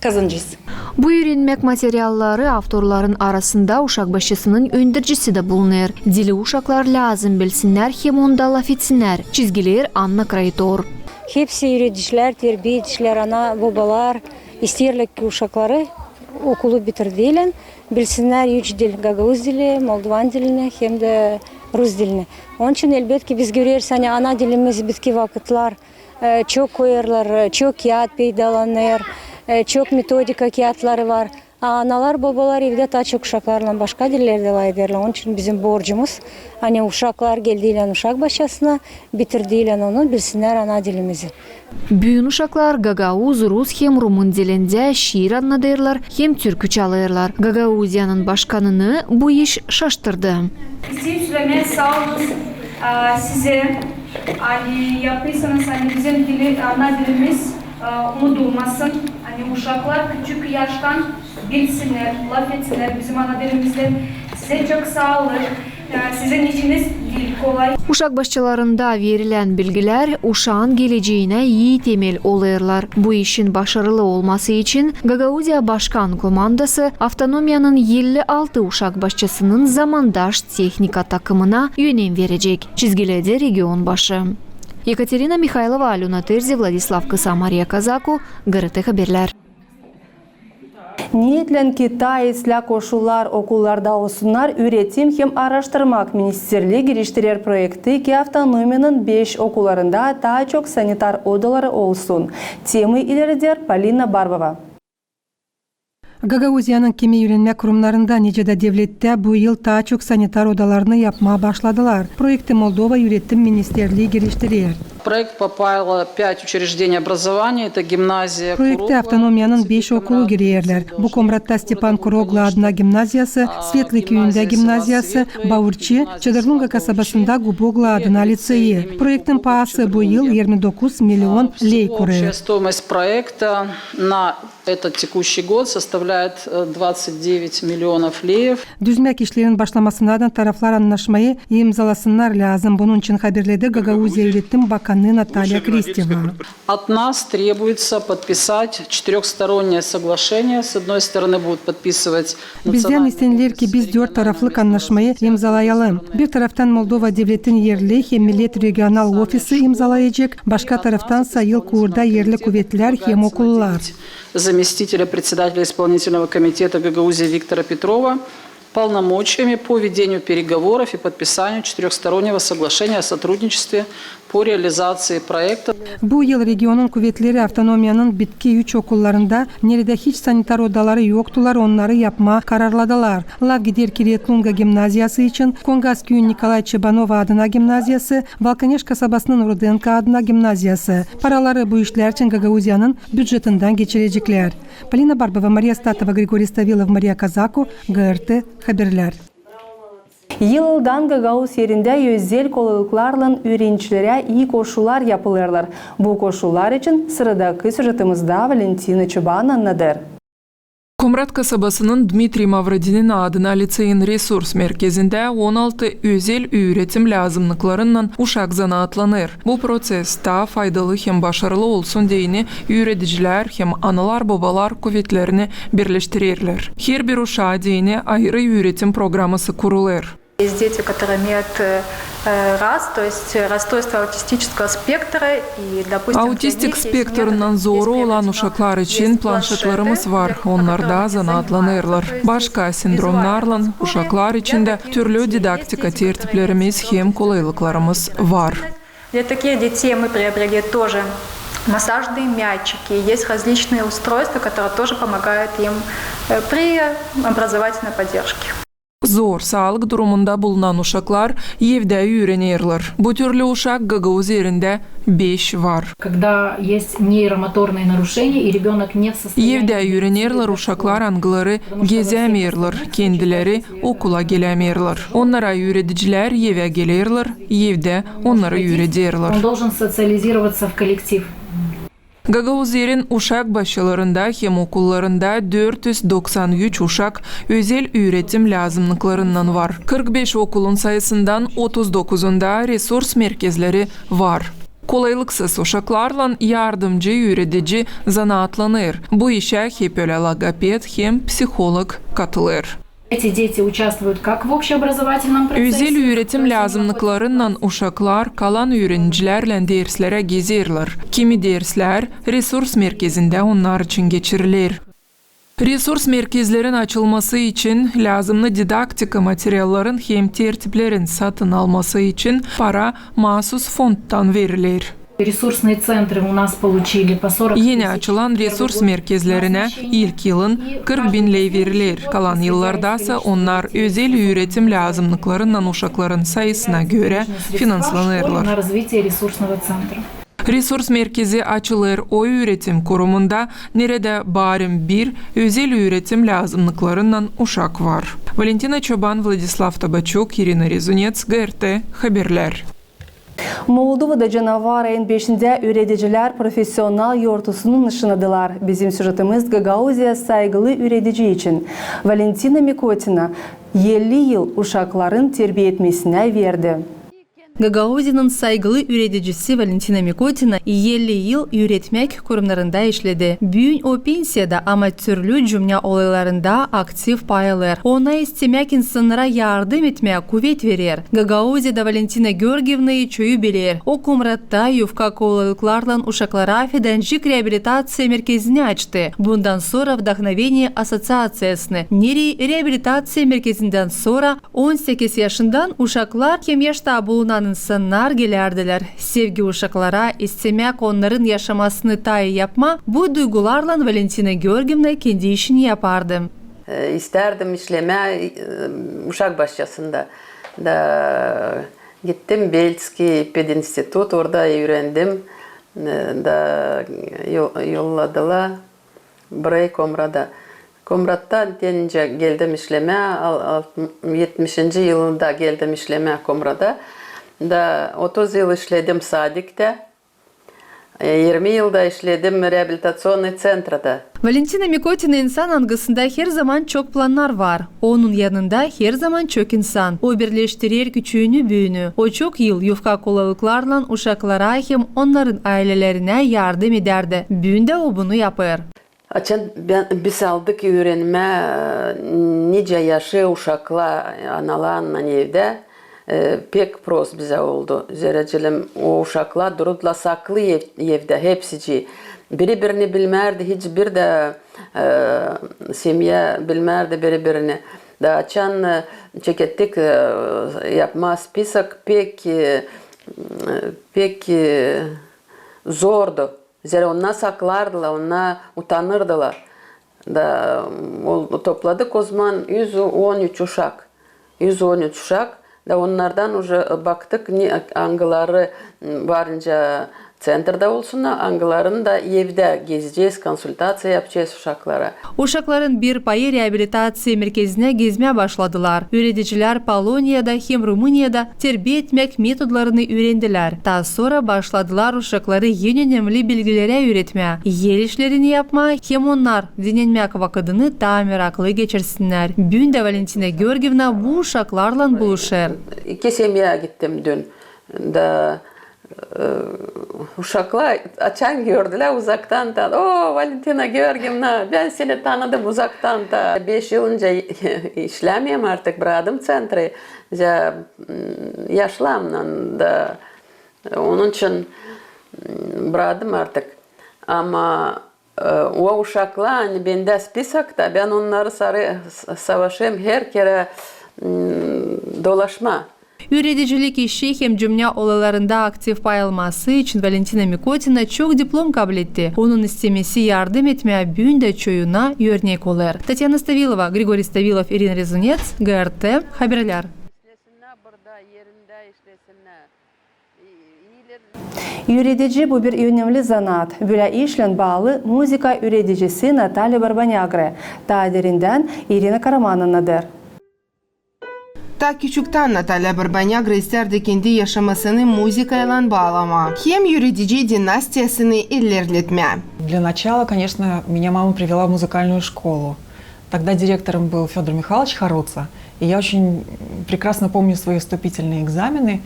kazanacağız. Bu öğrenmek materyalları avtorların arasında uşak başçısının öndürücüsü de bulunur. Dili uşaklar lazım bilsinler hem onda laf etsinler. Çizgiler Anna Kraitor. Hepsi öğreticiler, terbiyeciler, ana babalar isterler ki uşakları okulu bitirdiler. Bilsinler üç dil, Gagauz dili, Moldovan dilini hem de Rus dilini. Onun için elbette biz görüyoruz hani ana dilimiz bitki vakitler çok koyarlar, çok kağıt peydalanır, çok metodika kağıtları var. Analar, babalar evde daha çok uşaklarla başka dillerde var ederler. Onun için bizim borcumuz hani uşaklar geldiğiyle uşak başçasına bitirdiğiyle onu bilsinler ana dilimizi. Büyün uşaklar Gagauz, Rus hem Rumun dilinde şiir anlatırlar hem türkü çalırlar. Gagauzya'nın başkanını bu iş şaştırdı. İsteyip söylemeye sağ olun size. Hani yapıysanız hani bizim ana dilimiz unutulmasın. Hani uşaklar küçük yaştan bilsinler, laf etsinler bizim ana dilimizde. Size çok sağ olun. Sizin işiniz değil, kolay. Uşak başçılarında verilen bilgiler uşağın geleceğine iyi temel oluyorlar. Bu işin başarılı olması için Gagauzya Başkan Komandası Avtonomiyanın 56 uşak başçısının zamandaş teknika takımına önem verecek. Çizgiledi region başı. Yekaterina Mikhailova, Aluna Terzi, Vladislav Kısa, Maria Kazaku, GRT Haberler. Niyetlen ki taizla koşullar okullarda olsunlar, üretim hem araştırmak ministerliği geliştirir projekti ki avtonomiyanın 5 okullarında daha çok sanitar odaları olsun. Temi ileridir Polina Barbova. Gagauzya'nın kimi öğrenme kurumlarında necede devlette bu yıl daha çok sanitar odalarını yapmaya başladılar. Projekti Moldova Üretim Ministerliği geliştiriyor. Проект попало 5 учреждений образования, это гимназия. Projekte avtonomiyanın 5 okulu giriyorlar. Bu Komrat'ta Stepan Kuroglu adına gimnaziyası, Svetli köyünde gimnaziyası, Bavurçi, Çadırlunga kasabasında Guboglu adına liseyi. Projektin pahası bu yıl 29 milyon lei kuruyor. Стоимость проекта на этот текущий год составляет 29 миллионов леев. Düzmek işlerin başlamasından taraflar anlaşmayı imzalasınlar lazım. Bunun için haberledi Gagauzya Üretim Bakanı Наталья Крестева. От нас требуется подписать четырехстороннее соглашение. С одной стороны будут подписывать Bizden istenilir ki biz 4 taraflık anlaşmayı imzalayalım. Bir taraftan Moldova Devletin yerli hem millet regional ofisi imzalayacak. Başka taraftansa Yılkuğur'da yerli kuvvetler hem okullar. Заместителя председателя исполнительного комитета Гагаузии Виктора Петрова полномочиями по ведению переговоров и подписанию четырехстороннего соглашения о сотрудничестве по реализации проекта. Bu yıl regionun kuvvetleri avtonomiyanın bitki 3 okullarında nerede hiç sanitar odaları yoktular onları yapma kararladılar. Lavgidir Kiretlunga gimnaziyası için Kongas köyün Nikolay Çebanova adına gimnaziyası, Valkaneş kasabasının Rudenka adına gimnaziyası. Paraları bu işler için Gagauzya'nın bütçetinden geçirecekler. Polina Barbova, Maria Statova, Grigoriy Stavilov, Maria Kazaku, GRT Haberler. Yıldan Gagauz yerinde özel kolaylıklarla öğrencilere iyi koşullar yapılırlar. Bu koşullar için sıradaki süjetimizde Valentina Çuban anlatır. Komrat kasabasının Dmitri Mavrodinin adına liseyin resurs merkezinde 16 özel öğretim lazımlıklarından uşak zanaatlanır. Bu proses daha faydalı hem başarılı olsun diyeni öğreticiler hem analar babalar kuvvetlerini birleştirirler. Her bir uşağa diyeni ayrı öğretim programısı kurulur. Есть дети, которые имеют то есть расстройство аутистического спектра и, допустим, Autistik spektrından zoru olan uşaklar için planşetlerimiz var. Onlarda zanaatlanırlar. Başka sindromlarla uşaklar için de türlü didaktika tertiplerimiz hem kolaylıklarımız var. Для таких детей мы приобрели тоже массажные мячики. Есть различные устройства, которые тоже помогают им при образовательной поддержке. Zor sağlık durumunda bulunan uşaklar evde öğrenirler. Bu türlü uşak Gagauz yerinde 5 var. Когда есть нейромоторные нарушения и ребенок не в состоянии... Evde öğrenirler uşaklar anıları gezemirler, kendileri okula gelemirler. Onlara öğreticiler eve gelirler, evde onları öğretirler. Он должен социализироваться в коллектив. Gagauzer'in uşak başçılarında hem okullarında 493 uşak özel üretim lazımlıklarından var. 45 okulun sayısından 39'unda resurs merkezleri var. Kolaylıksız uşaklarla yardımcı üretici zanaatlanır. Bu işe hep öyle logoped hem psikolog katılır. Эти дети участвуют как в общеобразовательном процессе. Özel üretim lazımlıklarından uşaklar kalan öğrencilerle derslere gezerler. Kimi dersler resurs merkezinde onlar için geçirilir. Resurs merkezlerin açılması için lazımlı didaktika materyallerin hem tertiplerin satın alması için para mahsus fonddan verilir. Ресурсные центры у нас получили по 40 Yeni açılan resurs merkezlerine ilk yılın 40 bin lei verilir. Kalan yıllardasa onlar özel üretim lazımlıklarından uşakların sayısına göre finanslanırlar. Resurs merkezi açılır o üretim kurumunda nerede barim bir özel üretim lazımlıklarından uşak var. Valentina Çoban, Vladislav Tabaçuk, Irina Rezunets, GRT Haberler. Moldova'da canavar ayın 5'inde üreticiler profesyonel yortusunun ışınadılar. Bizim süjetimiz Gagauzya saygılı üretici için. Valentina Mikotina 50 yıl uşakların terbiye etmesine verdi. Gagauzya'nın saygılı üreticisi Valentina Mikotina 50 yıl üretmek kurumlarında işledi. Bugün o pensiyada ama türlü cümle olaylarında aktif pay alır. Ona istemek insanlara yardım etmeye kuvvet verir. Gagauzya'da Valentina Georgievna'yı çoyu bilir. O kumratta yufka kolaylıklarla uşaklara fedancık rehabilitasya merkezini açtı. Bundan sonra Vdохновение Asosiyasyasını. Neri rehabilitasya merkezinden sonra 18 yaşından uşaklar hem yaşta bulunan insanlar gelirdiler. Sevgi uşaklara istemek onların yaşamasını tayi yapma, bu duygularla Valentina Georgievna kendi işini yapardı. İsterdim işleme uşak başçasında. Da gittim Belski Pedinstitut, orada öğrendim. Da yolladılar buraya Komrat'a. Komrat'ta denince geldim işleme, 70. yılında geldim işleme Komrat'a. Da 30 yıl işledim Sadik'te, 20 yılda işledim rehabilitasyonel centrada. Valentina Mikotina insan algısında her zaman çok planlar var. Onun yanında her zaman çok insan. O birleştirir küçüğünü büyüğünü. O çok yıl yufka kolaylıklarla uşaklara hem onların ailelerine yardım ederdi. Büyünde o bunu yapar. Biz aldık öğrenme nice yaşı uşakla analarla evde. Pek pros bize oldu. Zerrecilim o uşaklar durudla saklı evde hepsici. Birini bilmerdi, hiçbir de semya bilmerdi birini. Da açan çekettik yapma spisak pek zordu. Zerre ona saklardılar, ona utanırdılar. Da topladık o zaman 113 uşak. 113 uşak. Da onlardan baktık angıları varınca centerda olsunlar, angıların da evde gezeceğiz, konsultasya yapacağız uşaklara. Uşakların bir payı rehabilitasya merkezine gezmeye başladılar. Üreticiler Polonya'da hem Rumuniya'da terbiye etmek metodlarını öğrendiler. Daha sonra başladılar uşakları en önemli bilgilere öğretmeye. Yer işlerini yapma hem onlar dinlenmek vakitini daha meraklı geçirsinler. Bugün de Valentina Georgievna bu uşaklarla buluşur. 2 semya gittim dün. Da uşaklar açan gördüler uzaktan da. O Valentina Georgievna ben seni tanıdım uzaktan da. 5 yıl önce işlemeyeyim artık bıraktım centri. Yaşlamla da onun için bıraktım artık. Ama o uşaklar hani bende spisakta ben onları savaşayım her kere dolaşma. Üreticilik işi hem cümle olaylarında aktif pay alması için Valentina Mikotina çok diplom kabul etti. Onun istemesi yardım etmeye bugün de çoğuna örnek olur. Tatyana Stavilova, Grigoriy Stavilov, Irina Rezunets, GRT Haberler. Üretici bu bir önemli zanaat. Böyle işle bağlı müzika üreticisi Natalya Barbanyagre. Daha derinden Irina Karamananadır. Ta küçükten Natalya Barbanyagra isterdi kendi yaşamasını müzikayla bağlama. Hem yürütici dinastiyasını ilerletme. Для начала, конечно, меня мама привела в музыкальную школу. Тогда директором был Федор Михайлович Харуца. И я очень прекрасно помню свои вступительные экзамены.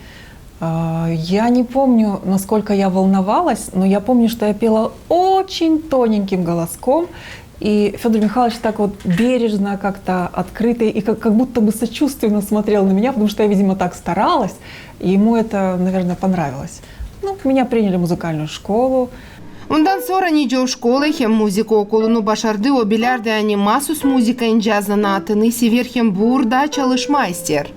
Я не помню, насколько я волновалась, но я помню, что я пела очень тоненьким голоском. И Федор Михайлович так вот бережно, как-то открыто и как будто бы сочувственно смотрел на меня, потому что я, видимо, так старалась. И ему это, наверное, понравилось. Ну, меня приняли в музыкальную школу. Ondan sonra nice şkola hem müzik okulunu başardı. O bilirdi yani mahsus müzik zanatını sever hem burada çalışma ister.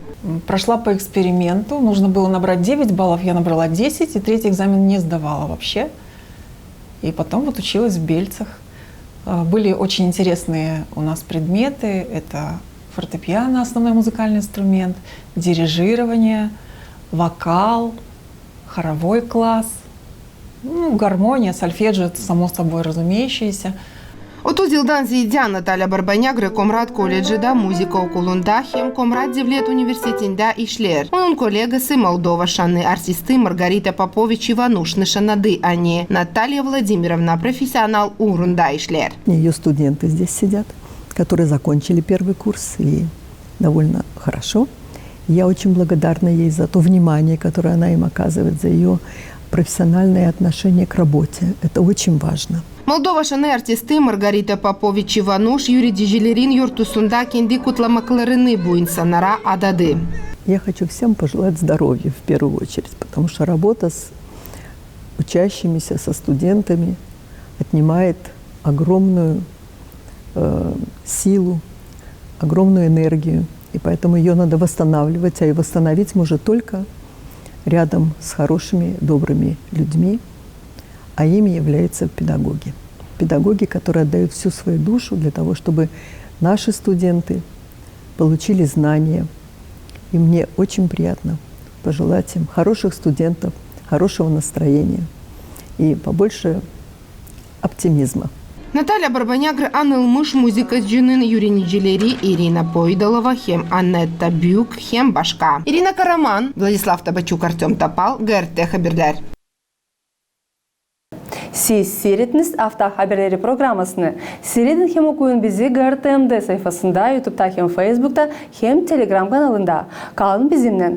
Прошла по эксперименту. Нужно было набрать 9 баллов, я набрала 10, и третий экзамен не сдавала вообще. И потом вот училась в Бельцах. Были очень интересные у нас предметы. Это фортепиано, основной музыкальный инструмент, дирижирование, вокал, хоровой класс, ну, гармония, сольфеджио, это само собой разумеющееся. 30 yıldan ziyade Natalya Barbanyagra Komrat Koleji'de müzik okulunda hem Komrat Devlet Üniversitesi'nde işler. Onun kolegası Moldova şanlı artisti Margarita Popovich Ivanush nişanladı ani. Наталья Владимировна профессионал уровня işler. Ее студенты здесь сидят, которые закончили первый курс и довольно хорошо. Я очень благодарна ей за то внимание, которое она им оказывает, за ее профессиональное отношение к работе. Это очень важно. Moldova şanlı artisti Margarita Popovich Ivanush yürüticilerin yurtusunda kendi kutlamaklarını bu insanlara adadı. Я хочу всем пожелать здоровья в первую очередь, потому что работа с учащимися, со студентами отнимает огромную силу, огромную энергию, и поэтому ее надо восстанавливать, а и восстановить может только рядом с хорошими, добрыми людьми, а ими являются педагоги. Педагоги, которые отдают всю свою душу для того, чтобы наши студенты получили знания. И мне очень приятно пожелать им хороших студентов, хорошего настроения и побольше оптимизма. Natalya Barbanyagra anılmış müzikacının yöneticileri Irina Poydalova hem Annetta Büyük hem başka. Irina Karaman, Vladislav Tabachuk, Artem Topal, GRT Haberler. Siz seyrettiniz Hafta Haberleri programmasını. Seyredin hem okuyun bizi GRTMD sayfasında, YouTube'da hem Facebook'ta hem Telegram kanalında. Kalın bizimle.